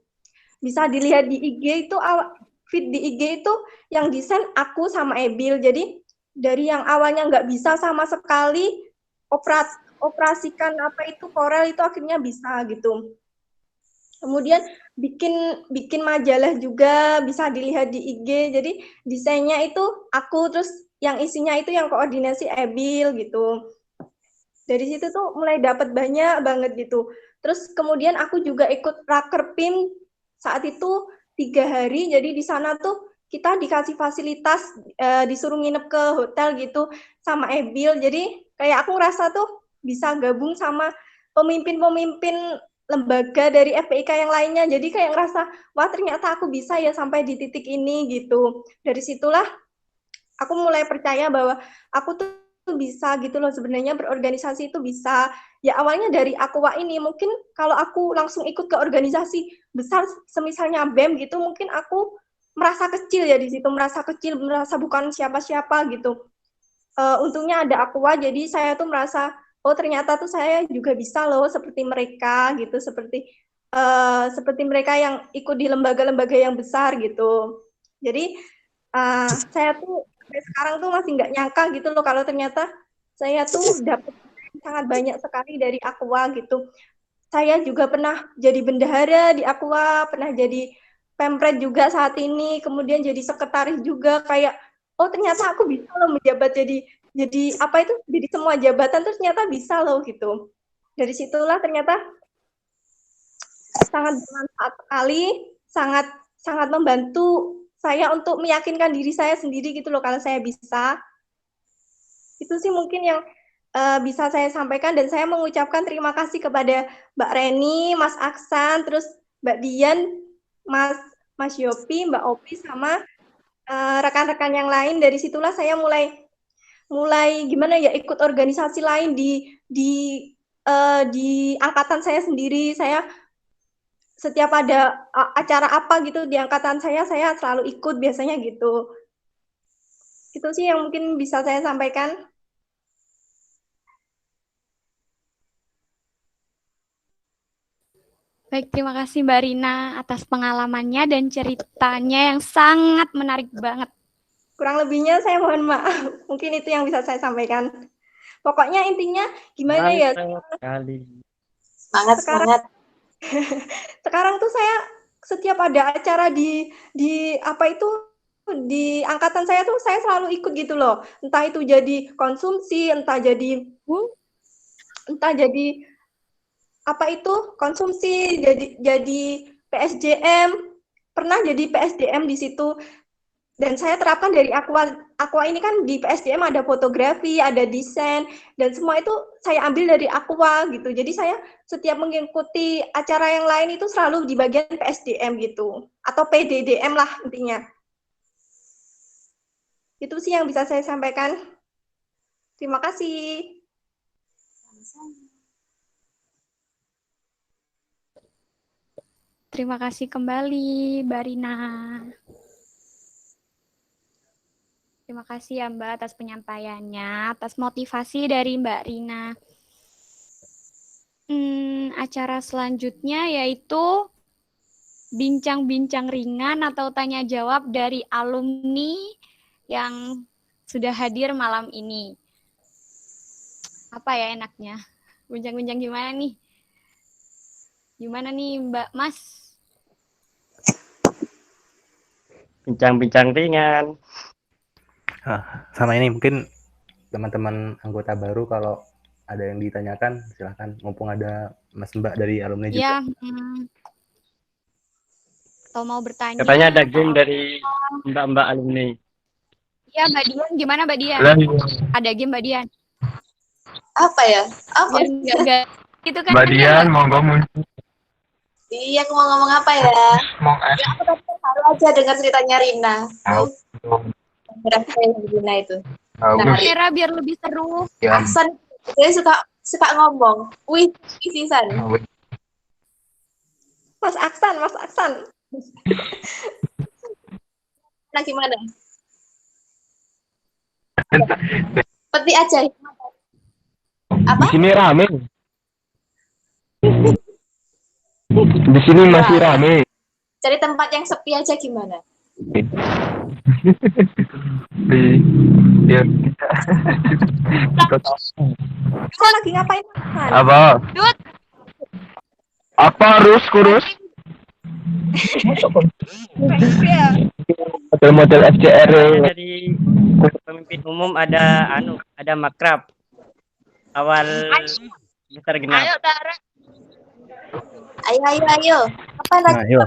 Bisa dilihat di IG itu, feed di IG itu yang desain aku sama Ebil. Jadi dari yang awalnya nggak bisa sama sekali, mengoperasikan apa itu Corel itu akhirnya bisa gitu. Kemudian bikin majalah juga bisa dilihat di IG. Jadi desainnya itu aku, terus yang isinya itu yang koordinasi Ebil gitu. Dari situ tuh mulai dapat banyak banget gitu. Terus kemudian aku juga ikut Raker PIM saat itu 3 hari. Jadi di sana tuh kita dikasih fasilitas, disuruh nginep ke hotel gitu sama Ebil. Jadi kayak aku ngerasa tuh bisa gabung sama pemimpin-pemimpin lembaga dari FPIK yang lainnya. Jadi kayak ngerasa, wah ternyata aku bisa ya sampai di titik ini gitu. Dari situlah aku mulai percaya bahwa aku tuh bisa gitu loh, sebenarnya berorganisasi itu bisa. Ya awalnya dari Aqua ini, mungkin kalau aku langsung ikut ke organisasi besar semisalnya BEM gitu, mungkin aku merasa kecil ya di situ, merasa kecil, merasa bukan siapa-siapa gitu. Untungnya ada Aqua, jadi saya tuh merasa, oh ternyata tuh saya juga bisa loh seperti mereka gitu, seperti mereka yang ikut di lembaga-lembaga yang besar gitu. Jadi saya tuh sampai sekarang tuh masih nggak nyangka gitu loh kalau ternyata saya tuh dapat sangat banyak sekali dari Aqua gitu. Saya juga pernah jadi bendahara di Aqua, pernah jadi pempret juga saat ini, kemudian jadi sekretaris juga. Kayak oh ternyata aku bisa loh menjabat jadi apa itu, jadi semua jabatan terus ternyata bisa loh gitu. Dari situlah ternyata sangat bermanfaat sekali, sangat membantu saya untuk meyakinkan diri saya sendiri gitu loh kalau saya bisa. Itu sih mungkin yang bisa saya sampaikan, dan saya mengucapkan terima kasih kepada Mbak Reni, Mas Aksan, terus Mbak Dian, Mas Yopi, Mbak Opi, sama rekan-rekan yang lain. Dari situlah saya mulai gimana ya, ikut organisasi lain di angkatan saya sendiri. Saya setiap ada acara apa gitu di angkatan saya selalu ikut biasanya gitu. Itu sih yang mungkin bisa saya sampaikan. Baik, terima kasih Mbak Rina atas pengalamannya dan ceritanya yang sangat menarik banget. Kurang lebihnya saya mohon maaf. Mungkin itu yang bisa saya sampaikan. Pokoknya intinya gimana ya? Semangat. Sekarang tuh saya setiap ada acara di apa itu di angkatan saya tuh saya selalu ikut gitu loh. Entah itu jadi konsumsi, entah jadi apa itu konsumsi, jadi PSJM, pernah jadi PSDM di situ. Dan saya terapkan dari Aqua ini kan di PSDM ada fotografi, ada desain, dan semua itu saya ambil dari Aqua gitu. Jadi saya setiap mengikuti acara yang lain itu selalu di bagian PSDM gitu, atau PDDM lah intinya. Itu sih yang bisa saya sampaikan. Terima kasih. Terima kasih kembali, Mbak Rina. Terima kasih ya Mbak atas penyampaiannya, atas motivasi dari Mbak Rina. Acara selanjutnya yaitu bincang-bincang ringan atau tanya jawab dari alumni yang sudah hadir malam ini. Apa ya enaknya? Bincang-bincang gimana nih? Gimana nih Mbak Mas? Bincang-bincang ringan. Sama ini mungkin teman-teman anggota baru kalau ada yang ditanyakan silahkan, mumpung ada Mas Mbak dari alumni juga. Iya. Atau mau bertanya? Katanya ada game dari mbak-mbak alumni. Iya Mbak Dian, gimana Mbak Dian? Ada game Mbak Dian. Apa ya? Apa? Enggak. Itu kan Mbak Dian, monggo muncul. Iya, aku mau ngomong apa ya? Ya, aku tadi baru aja dengar ceritanya Rina. Rina itu. Kira biar lebih seru. Aksan dia suka ngomong. Wih, San. Mas Aksan. Nah, gimana? Seperti aja. Apa? Di sini rame. Di sini masih rame. Cari tempat yang sepi aja gimana? Di Ya. Kita lagi ngapain? Apa? Dut. Apa kurus? Model-model FCR. Dari pemimpin umum ada ada makrab. Awal besar genap. Ayo, Tara. Ayo. Apa lagi? Nah, yuk.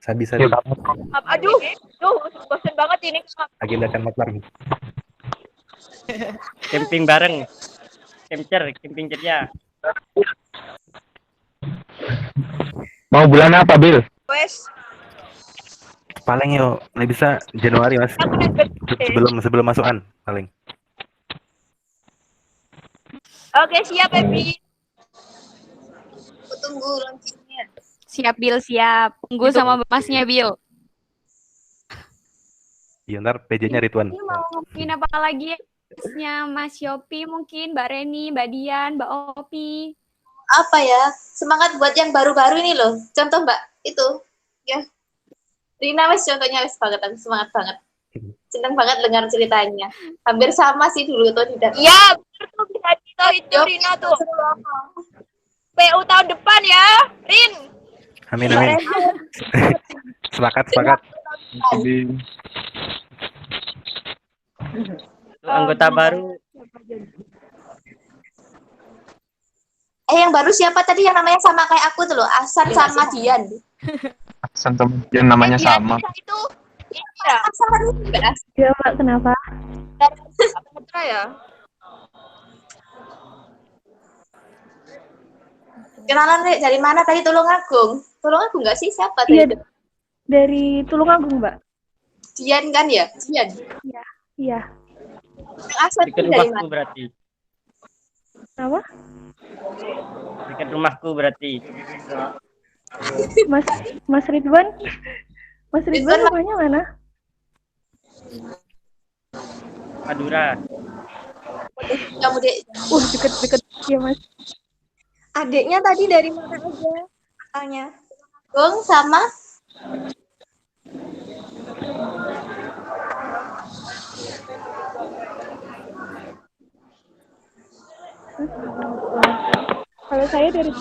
Sabi. Aduh, bosan banget ini. Agendakan maklar. Camping bareng. Camping ceria. Mau bulan apa, Bil? Wes. Paling yuk, nggak bisa Januari mas. Sebelum masukan paling. Oke, siap Ebi. Aku tunggu launchingnya. Siap, Bil, siap. Tunggu sama Masnya, Bil. Iya, ntar PJ-nya Ridwan. Ini mau ngomongin apa lagi? Masnya Mas Yopi mungkin, Mbak Reni, Mbak Dian, Mbak Opi. Apa ya? Semangat buat yang baru-baru ini loh. Contoh Mbak, itu. Ya. Rina wes contohnya wes banget, aku semangat banget. Seneng banget dengar ceritanya. Hampir sama sih dulu tuh tidak. Iya, bener tuh bisa itu Rina tuh. PU tahun depan ya, Rin. Amin. Sepakat. Anggota baru. Yang baru siapa tadi yang namanya sama kayak aku tuh loh, Ahsan sama Dian. Ahsan sama Dian namanya sama. Itu iya. Iya, Mbak, kenapa? Putra ya. Kenalan Rek, dari mana tadi Tulungagung? Tulungagung nggak sih siapa Iya, tadi? dari Tulungagung, Mbak. Dian kan ya? Dian. Iya. Yang Ahsan Dekat dari rumahku mana? berarti. Apa? Dekat rumahku berarti. Mas Ridwan? Mas Ridwan rumahnya mana? Madura. Kamu dek. Deket ya, Mas. Adiknya tadi dari mana aja? Asalnya. Gong sama Kalau saya dari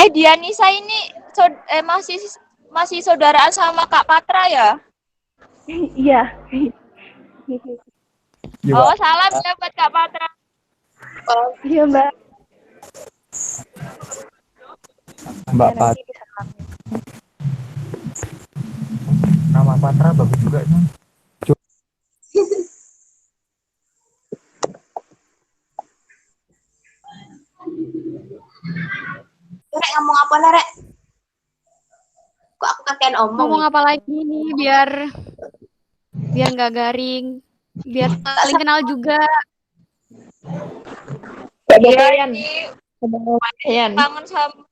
Dianisa ini masih saudaraan sama Kak Patra ya? Iya. Oh, salam ya buat Kak Patra. Iya, Mbak. Mbak Pat. Nama Patra bagus juga nih. Rek ngomong apa lah Rek? Kok aku kakean omong? Ngomong apa lagi nih biar nggak garing, biar saling kenal juga. Iya, Kangen sama.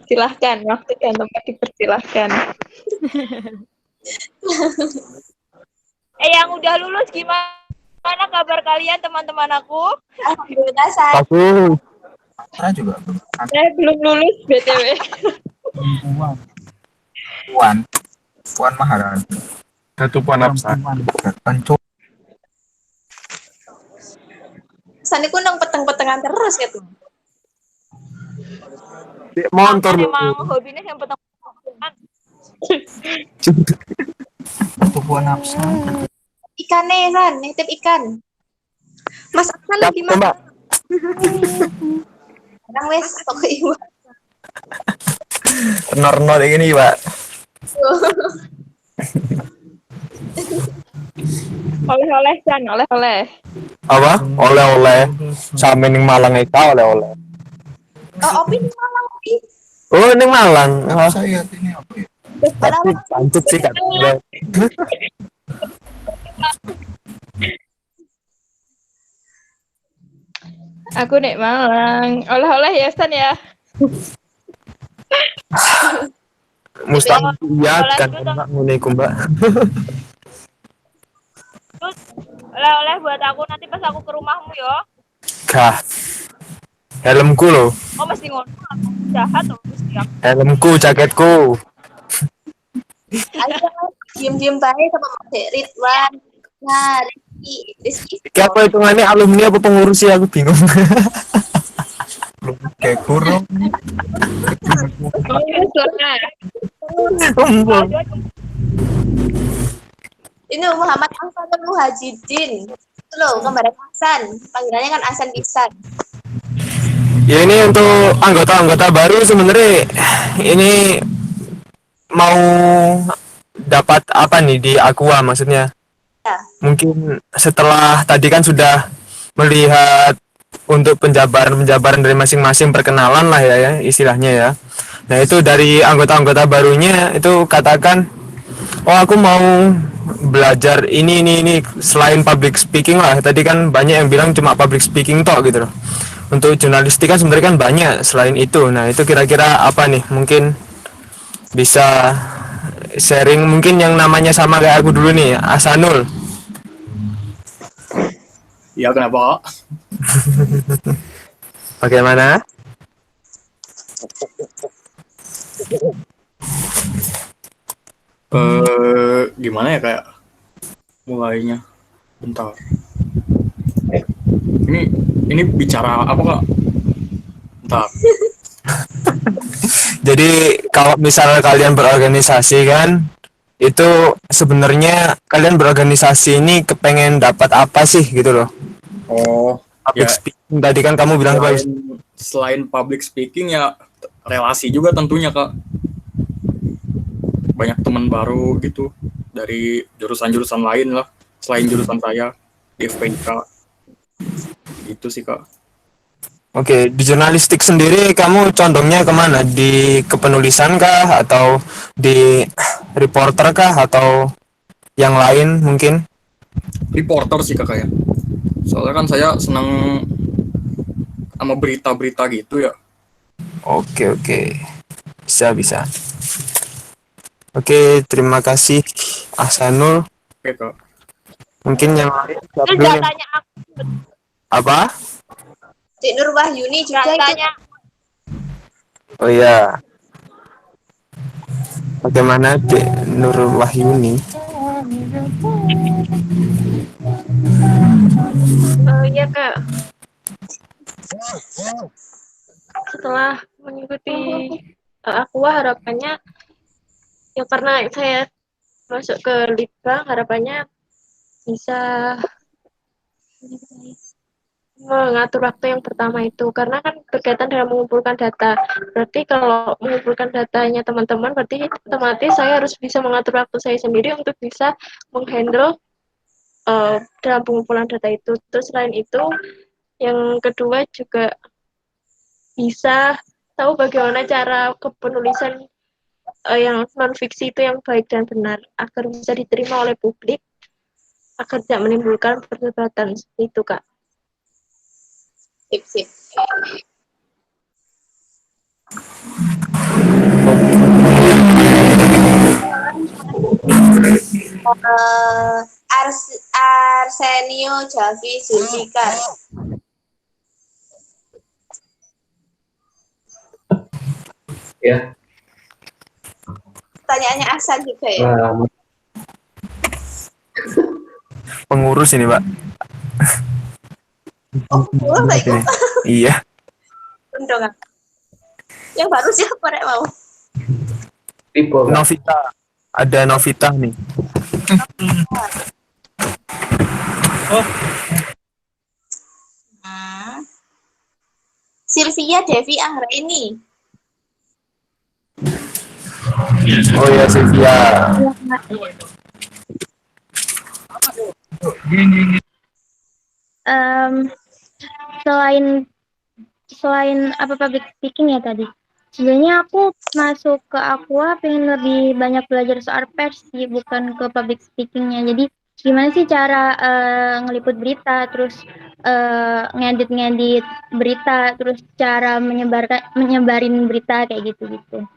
Silahkan, waktu dan tempat dipersilahkan. Yang udah lulus gimana kabar kalian teman-teman aku? Alhamdulillah saya. Aku. Saya juga belum. Saya belum lulus BTW. Puan Maharani. Satu Puan Absa. Panco. Sani ku nang peteng-petengan terus gitu. Di motor lu. Emang hobinya yang peteng-petengan. Satu Puan Absa. Ikan nih kan, nitip ikan. Mas Aksan lagi mana? Orang wes toko ibu. Nor ini, Pak. Oleh-oleh Chan, oleh-oleh. Apa? Oleh-oleh. Sama ning Malang itu oleh-oleh. Oh, Opi di Malang, Opi. Oh, ning Malang. Oh, saya ini apa ya? Lanjut sih kan. Aku nek Malang. Oleh-oleh ya Stan ya. Mustahil ya kan Mbak ngene iku, Mbak. Oleh-oleh buat aku nanti pas aku ke rumahmu yo. Gah. Helmku loh. Oh mesti ngono, jahat loh mesti aku. Helmku, jaketku. Ayo diem-diem baik sama Mas Ridwan. Nah, Rizky. Iki apa hitungannya alumni apa pengurus sih, aku bingung. Kayak kurang. Ini Muhammad Ahsanul Muhajidin. Itu loh, kembaran Hasan. Panggilannya kan Hasan Ihsan. Ya ini untuk anggota-anggota baru sebenarnya ini mau dapat apa nih di Aqua maksudnya? Ya. Mungkin setelah tadi kan sudah melihat untuk penjabaran dari masing-masing perkenalan lah ya istilahnya ya. Nah itu dari anggota-anggota barunya itu katakan, oh aku mau belajar ini selain public speaking lah. Tadi kan banyak yang bilang cuma public speaking tok gitu loh. Untuk jurnalistik kan sebenarnya kan banyak selain itu. Nah itu kira-kira apa nih? Mungkin bisa sharing mungkin yang namanya sama kayak aku dulu nih, Ahsanul. Ya kenapa? Bagaimana? Gimana ya kayak mulainya? Bentar. Ini bicara apa kak? Bentar. Jadi kalau misalnya kalian berorganisasi kan, itu sebenarnya kalian berorganisasi ini kepengen dapat apa sih gitu loh? Oh, public ya. speaking tadi kan kamu bilang Selain public speaking ya relasi juga tentunya kak. Banyak teman baru gitu dari jurusan-jurusan lain lah selain jurusan saya di FPK. Itu sih kak. Oke, di jurnalistik sendiri kamu condongnya kemana? Di kepenulisan kah? Atau di reporter kah? Atau yang lain mungkin? Reporter sih kak ya. Soalnya kan saya senang sama berita-berita gitu ya. Oke. Bisa. Oke, terima kasih Ahsanul. Oke kak. Mungkin yang lain Enggak tanya aku. apa? Cik Nur Wahyuni juga tanya. Oh iya. Bagaimana Dek Nur Wahyuni? Iya kak. Setelah mengikuti Aqua harapannya ya karena saya masuk ke Litbang harapannya bisa mengatur waktu yang pertama itu karena kan berkaitan dengan mengumpulkan data. Berarti kalau mengumpulkan datanya teman-teman berarti otomatis saya harus bisa mengatur waktu saya sendiri untuk bisa menghandle dalam pengumpulan data itu. Terus selain itu yang kedua juga bisa tahu bagaimana cara kepenulisan yang non fiksi itu yang baik dan benar agar bisa diterima oleh publik agar tidak menimbulkan perdebatan seperti itu kak. Sip. Arsenio Javi Zulfikar. Ya. Pertanyaannya Ahsan juga ya. Pengurus ini, Pak. Oh, pengurus ikut. Iya. Undang. Yang baru siapa rek mau? Novita. Ada Novita nih. Sylvia Devi Anggraini. Oh ya Sylvia. Selain apa public speaking ya tadi. Sebenarnya aku masuk ke Aqua pengen lebih banyak belajar soal pers sih, bukan ke public speakingnya. Jadi gimana sih cara ngeliput berita, terus ngedit berita, terus cara menyebarin berita kayak gitu-gitu.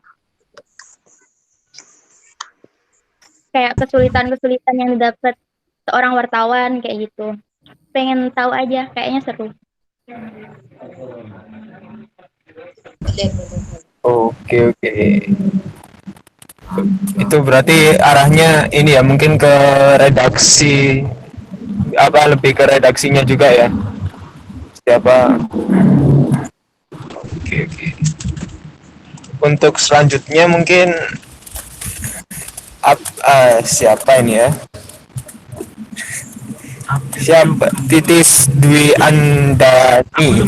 Kayak kesulitan-kesulitan yang didapat seorang wartawan kayak gitu. Pengen tahu aja, kayaknya seru. Oke, oke. Itu berarti arahnya ini ya, mungkin ke redaksi, apa lebih ke redaksinya juga ya. Siapa? Oke, oke. Untuk selanjutnya mungkin siapa ini ya? Siapa? Titis Dwi Andani.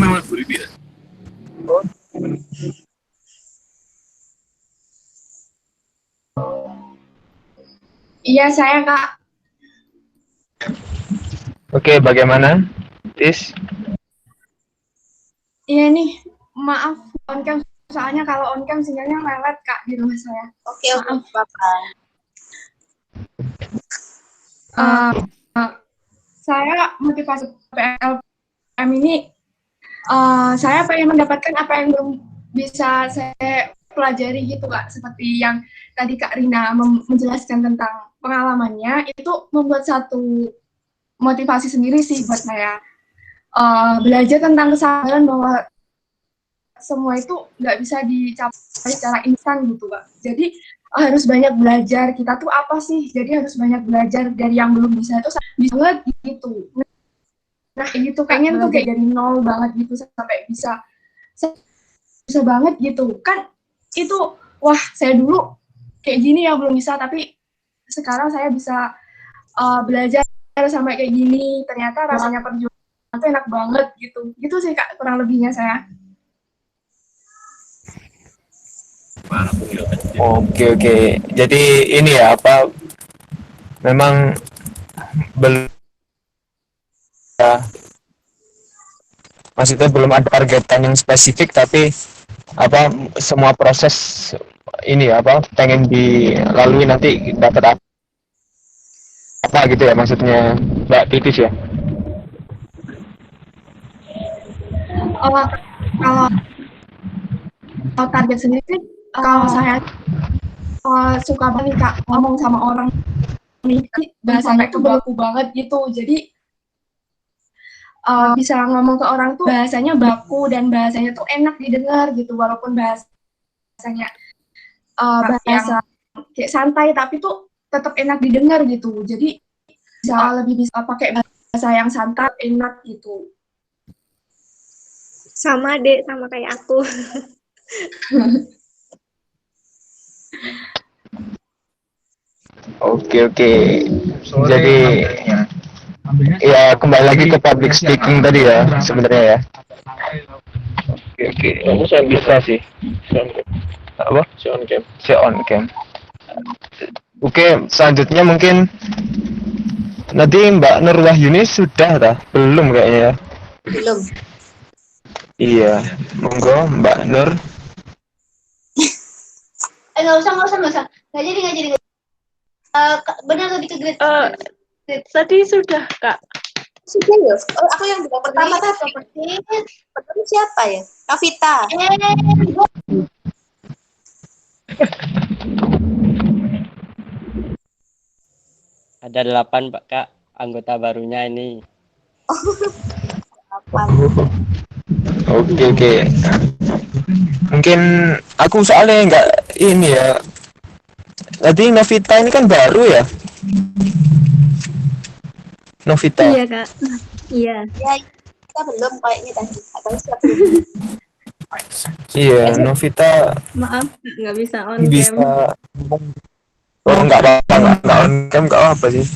Iya, saya Kak. Oke, bagaimana, Tis? Iya nih, maaf on cam, soalnya kalau on cam sinyalnya lelet Kak di rumah saya. Oke, Bapak. Saya motivasi PLM ini, saya pengen mendapatkan apa yang belum bisa saya pelajari gitu Kak, seperti yang tadi Kak Rina menjelaskan tentang pengalamannya, itu membuat satu motivasi sendiri sih buat saya. Belajar tentang kesadaran bahwa semua itu nggak bisa dicapai secara instan gitu Kak. Jadi harus banyak belajar, kita tuh apa sih, jadi harus banyak belajar dari yang belum bisa itu bisa banget gitu. Nah itu pengen tuh kayak dari nol banget gitu sampai bisa banget gitu kan. Itu wah, saya dulu kayak gini ya belum bisa, tapi sekarang saya bisa belajar sampai kayak gini, ternyata rasanya perjuangan itu enak banget gitu sih Kak, kurang lebihnya saya. Oke, oke. Jadi ini ya, apa, memang belum ya, maksudnya belum ada targetan yang spesifik, tapi apa, semua proses ini ya, apa, pengen dilalui nanti dapat apa gitu ya, maksudnya Mbak Titis ya. Kalau target sendiri, kalau saya suka banget Kak ngomong sama orang nih, bahasanya tuh baku banget gitu, jadi bisa ngomong ke orang tuh bahasanya baku dan bahasanya tuh enak didengar gitu, walaupun bahasanya bahasa kayak santai tapi tuh tetap enak didengar gitu, jadi lebih bisa pakai bahasa yang santai enak gitu. Sama Dek, sama kayak aku. Oke, oke. Jadi ya kembali lagi ke public speaking tadi ya sebenarnya ya. Oke, oke. Kamu saya bisa sih. Apa? Si on cam. Oke, selanjutnya mungkin nanti Mbak Nur Wahyuni sudah dah? Belum kayaknya ya. Belum. Iya, monggo Mbak Nur. Nggak usah. Nggak jadi. Benar tadi ke grade. Tadi sudah Kak. Sudah ya? Oh, aku yang bilang pertama tadi. Pertama siapa ya? Kavita. Ada 8 Pak Kak, anggota barunya ini. Oke, oke. Mungkin aku soalnya nggak ini ya. Tadi Novita ini kan baru ya? Novita. Iya Kak. Iya. Ya, kita belum kayaknya tadi. Atau siapa? Iya, Novita Maaf, nggak bisa on bisa. cam. Oh, nggak apa-apa, nggak on cam, nggak apa sih.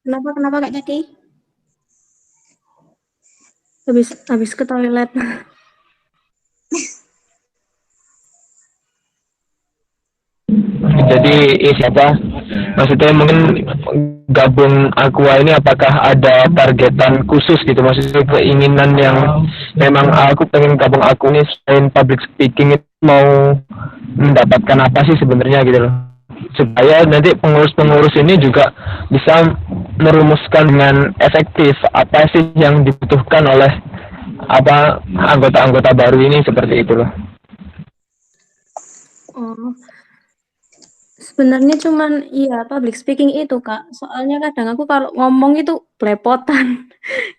Kenapa Kak Jaki? Habis ke toilet. Jadi siapa? Maksudnya mungkin gabung Aqua ini apakah ada targetan khusus gitu? Maksudnya keinginan yang memang aku pengen gabung Aqua ini selain public speaking itu mau mendapatkan apa sih sebenarnya gitu loh? Supaya nanti pengurus-pengurus ini juga bisa merumuskan dengan efektif apa sih yang dibutuhkan oleh apa anggota-anggota baru ini, seperti itu loh. Oh. Sebenarnya cuman iya public speaking itu Kak. Soalnya kadang aku kalau ngomong itu belepotan.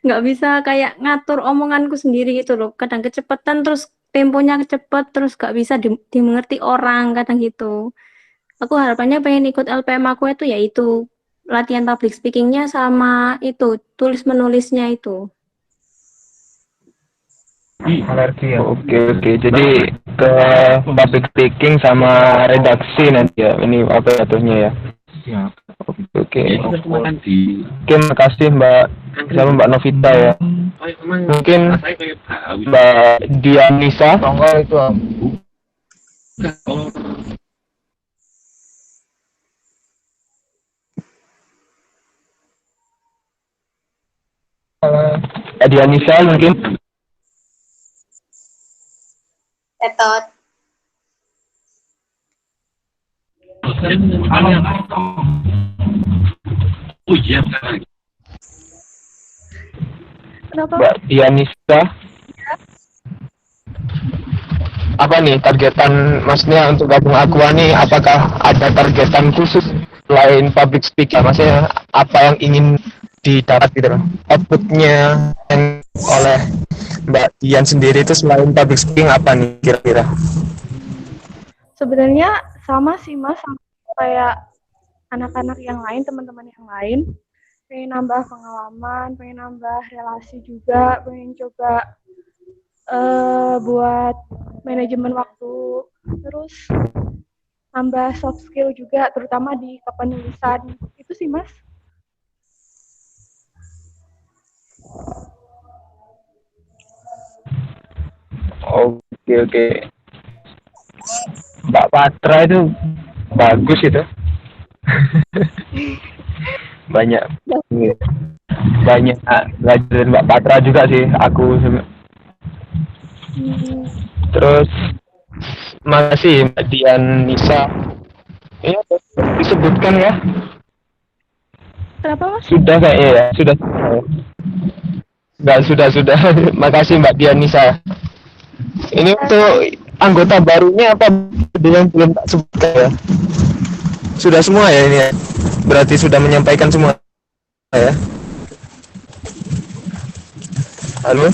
nggak bisa kayak ngatur omonganku sendiri gitu loh. Kadang kecepatan terus temponya cepet terus nggak bisa dimengerti orang kadang gitu. Aku harapannya pengen ikut LPM aku itu yaitu latihan public speakingnya sama itu tulis menulisnya itu. Alergi ya. Oke. Jadi ke public speaking sama redaksi nanti ya. Ini apa jatuhnya ya? Oke. Oke, makasih Mbak sama Mbak Novita ya. Mungkin Mbak Dianisa, itu Mbak Dianisa mungkin. Tetot. Mbak Dianisa. Apa nih targetan maksudnya untuk gabung Aqua nih, apakah ada targetan khusus selain public speaking, maksudnya apa yang ingin didapat gitu loh, outputnya yang oleh Mbak Dian sendiri itu selain public speaking apa nih kira-kira? Sebenarnya sama sih Mas, sama kayak anak-anak yang lain, teman-teman yang lain. Pengen nambah pengalaman, pengen nambah relasi juga, pengen coba buat manajemen waktu, terus nambah soft skill juga, terutama di kepenulisan. Itu sih Mas. Oke. Mbak Patra itu bagus itu. banyak belajar dari Mbak Patra juga sih aku. Terus masih Mbak Dian Nisa ini disebutkan ya? Kenapa Mas? Sudah kayaknya ya, sudah. Enggak, sudah. Makasih Mbak Dian Nisa. Ini untuk anggota barunya apa yang belum tak sebutkan ya? Sudah semua ya ini ya? Berarti sudah menyampaikan semua ya? Halo?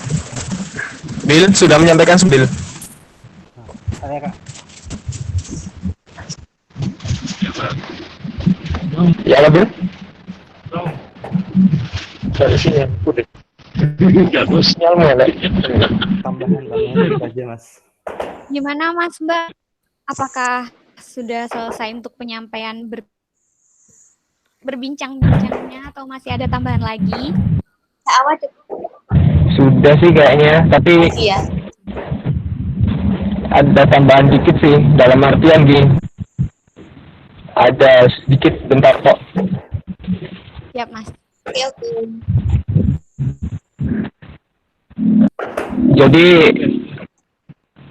Bill, sudah menyampaikan Bill? Saya Kak. Ya Bill? Dari sini ya, udah. Sinyal mulai. Tambahan aja Mas. Gimana Mas Mbak? Apakah sudah selesai untuk penyampaian berbincang-bincangnya atau masih ada tambahan lagi? Sudah sih kayaknya, tapi ada tambahan dikit sih, dalam artian gini. Ada sedikit, bentar kok. Siap Mas. Oke. Jadi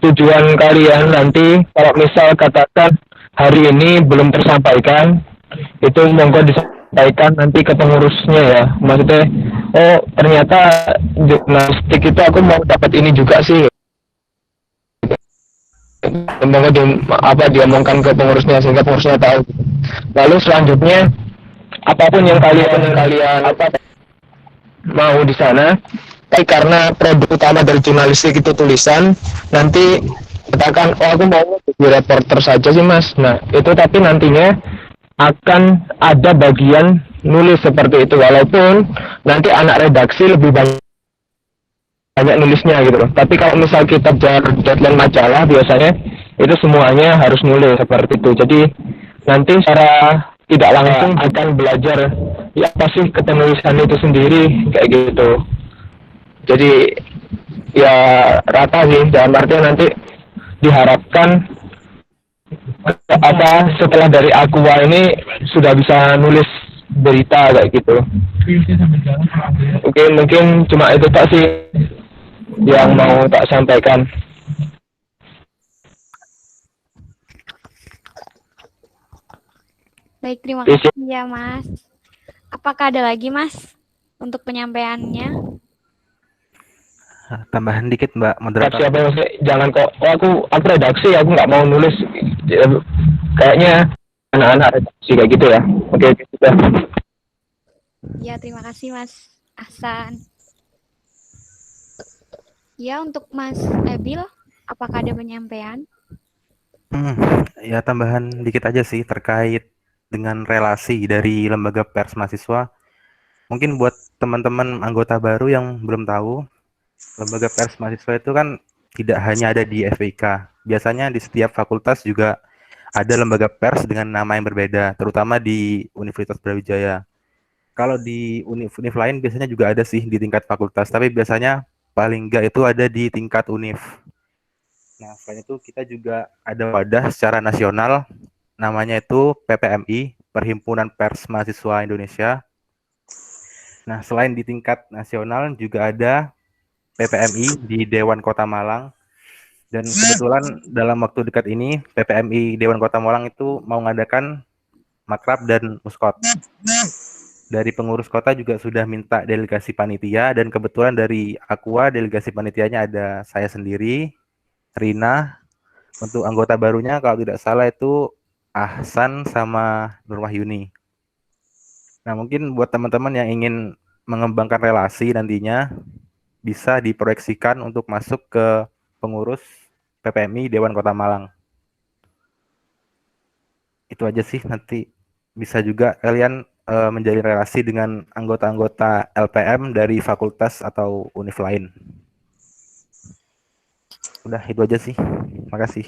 tujuan kalian nanti kalau misal katakan hari ini belum tersampaikan, itu monggo disampaikan nanti ke pengurusnya ya. Maksudnya, oh ternyata jurnalistik itu aku mau dapat ini juga sih. Monggo diomongkan ke pengurusnya sehingga pengurusnya tahu. Lalu selanjutnya apapun yang kalian mau di sana, tapi karena produk utama dari jurnalistik itu tulisan, nanti katakan, oh aku mau jadi reporter saja sih Mas. Nah itu tapi nantinya akan ada bagian nulis seperti itu, walaupun nanti anak redaksi lebih banyak nulisnya gitu loh. Tapi kalau misal kita deadline majalah biasanya itu semuanya harus nulis seperti itu. Jadi nanti secara tidak langsung akan belajar ya apa sih kepenulisan itu sendiri kayak gitu. Jadi ya rata sih, dalam artian nanti diharapkan apa setelah dari Aqua ini sudah bisa nulis berita kayak gitu. Oke, mungkin cuma itu tak sih yang mau tak sampaikan. Baik, terima kasih ya Mas. Apakah ada lagi Mas untuk penyampaiannya? Tambahan dikit Mbak moderator. Siapa yang jangan kok, oh, aku redaksi, aku nggak mau nulis. Kayaknya anak-anak redaksi kayak gitu ya. Oke, sudah. Ya, terima kasih Mas. Ahsan. Ya, untuk Mas Ebil, apakah ada penyampaian? Ya tambahan dikit aja sih terkait dengan relasi dari lembaga pers mahasiswa. Mungkin buat teman-teman anggota baru yang belum tahu, lembaga pers mahasiswa itu kan tidak hanya ada di FPIK. Biasanya di setiap fakultas juga ada lembaga pers dengan nama yang berbeda, terutama di Universitas Brawijaya. Kalau di univ lain biasanya juga ada sih di tingkat fakultas, tapi biasanya paling enggak itu ada di tingkat univ. Nah, selain itu kita juga ada wadah secara nasional, namanya itu PPMI, Perhimpunan Pers Mahasiswa Indonesia. Nah, selain di tingkat nasional juga ada PPMI di Dewan Kota Malang. Dan kebetulan dalam waktu dekat ini PPMI Dewan Kota Malang itu mau mengadakan makrab dan muskot. Dari pengurus kota juga sudah minta delegasi panitia, dan kebetulan dari Aqua delegasi panitianya ada saya sendiri, Rina. Untuk anggota barunya kalau tidak salah itu Ahsan sama Nur Wahyuni. Nah, mungkin buat teman-teman yang ingin mengembangkan relasi nantinya bisa diproyeksikan untuk masuk ke pengurus PPMI Dewan Kota Malang. Itu aja sih, nanti bisa juga kalian menjalin relasi dengan anggota-anggota LPM dari fakultas atau univ lain. Udah, itu aja sih. Makasih.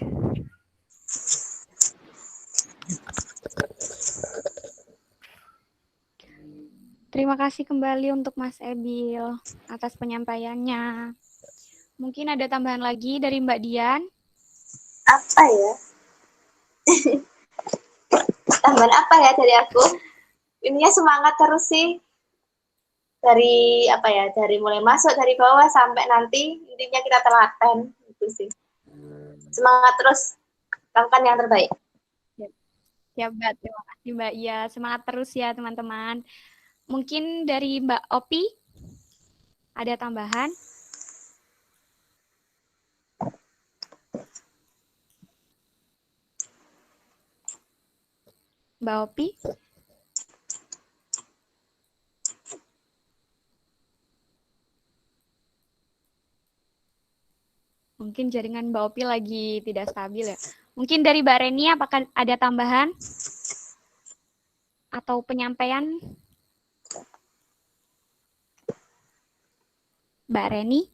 Terima kasih kembali untuk Mas Ebil atas penyampaiannya. Mungkin ada tambahan lagi dari Mbak Dian? Apa ya? Tambahan apa ya dari aku? Ininya semangat terus sih. Dari apa ya? Dari mulai masuk dari bawah sampai nanti intinya kita telaten itu sih. Semangat terus, lakukan yang terbaik. Ya, Mbak. Terima kasih, Mbak. Ya, semangat terus ya, teman-teman. Mungkin dari Mbak Opi ada tambahan? Mbak Opi? Mungkin jaringan Mbak Opi lagi tidak stabil ya. Mungkin dari Mbak Reni, apakah ada tambahan? Atau penyampaian? Mbak Reni?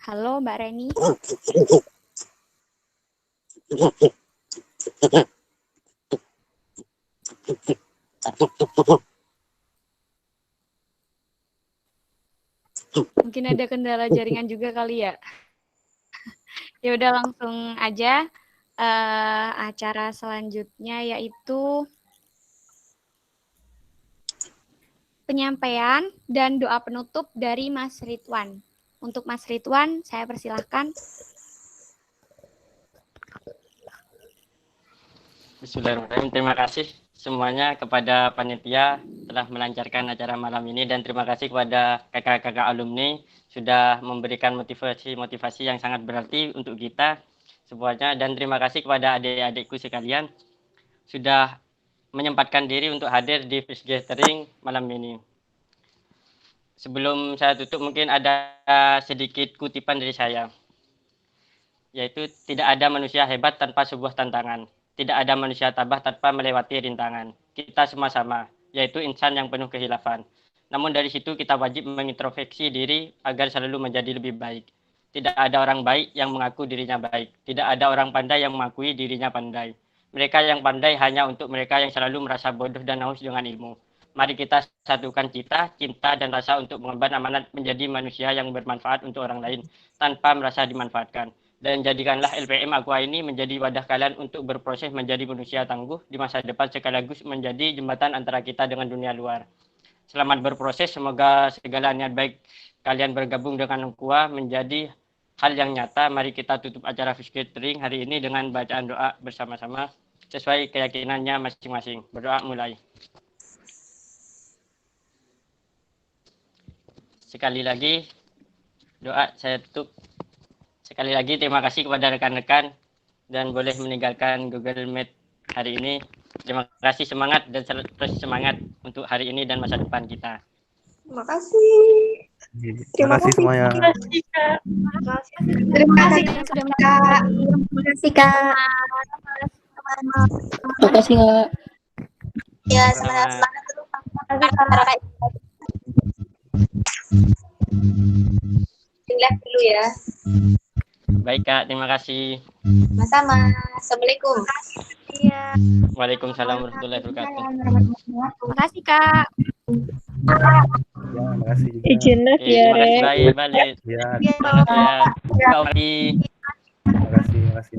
Halo, Mbak Reni? Mungkin ada kendala jaringan juga kali ya. Ya udah, langsung aja acara selanjutnya yaitu penyampaian dan doa penutup dari Mas Ridwan. Untuk Mas Ridwan, saya persilahkan. Bismillahirrahmanirrahim. Terima kasih semuanya kepada panitia telah melancarkan acara malam ini, dan terima kasih kepada kakak-kakak alumni sudah memberikan motivasi yang sangat berarti untuk kita semuanya, dan terima kasih kepada adik-adikku sekalian sudah menyempatkan diri untuk hadir di Fish Gathering malam ini. Sebelum saya tutup, mungkin ada sedikit kutipan dari saya, yaitu tidak ada manusia hebat tanpa sebuah tantangan. Tidak ada manusia tabah tanpa melewati rintangan. Kita semua sama, yaitu insan yang penuh kehilafan. Namun dari situ kita wajib mengintrospeksi diri agar selalu menjadi lebih baik. Tidak ada orang baik yang mengaku dirinya baik. Tidak ada orang pandai yang mengakui dirinya pandai. Mereka yang pandai hanya untuk mereka yang selalu merasa bodoh dan haus dengan ilmu. Mari kita satukan cita, cinta, dan rasa untuk mengemban amanat menjadi manusia yang bermanfaat untuk orang lain tanpa merasa dimanfaatkan. Dan jadikanlah LPM Aqua ini menjadi wadah kalian untuk berproses menjadi manusia tangguh di masa depan, sekaligus menjadi jembatan antara kita dengan dunia luar. Selamat berproses, semoga segala niat baik kalian bergabung dengan Aqua menjadi hal yang nyata. Mari kita tutup acara Fish Gathering hari ini dengan bacaan doa bersama-sama sesuai keyakinannya masing-masing. Berdoa mulai. Sekali lagi doa saya tutup. Sekali lagi terima kasih kepada rekan-rekan dan boleh meninggalkan Google Meet hari ini. Terima kasih, semangat dan terus semangat untuk hari ini dan masa depan kita. Terima kasih. Terima kasih semuanya. Terima kasih, Kak. Terima kasih yang sudah Kak. Terima kasih Kak. Terima kasih Kak. Ya, semangat terus. Kak. Lihat dulu ya. Baik Kak, terima kasih. Sama-sama. Assalamualaikum. Iya. Waalaikumsalam warahmatullahi wabarakatuh. Terima kasih Kak. Ya, terima kasih juga. Izin live ya, Terima kasih Re. baik balik. Ya, Ya, Mbak Oki. terima kasih.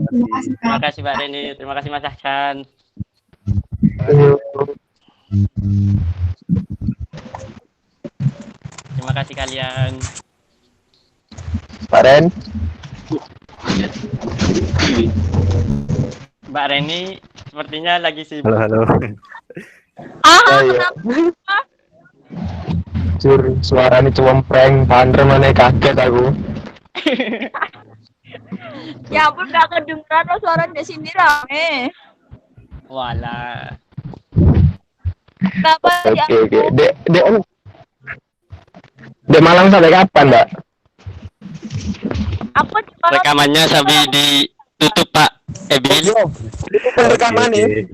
Terima kasih Mbak Reni. Terima kasih Mas Ahsan. Terima kasih kalian. Pak Ren. Mbak Reni sepertinya lagi sibuk. Halo. Kenapa? Jur, suaranya cempreng, pandre mana kaget aku. Ya ampun, gak kedengeran loh suara di sini rame. Walah. Kenapa Oke. Dek Malang sampai kapan, Mbak? Aku Rekamannya sampai ditutup Pak Ebil. Rekaman nih.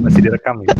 Masih direkam ya.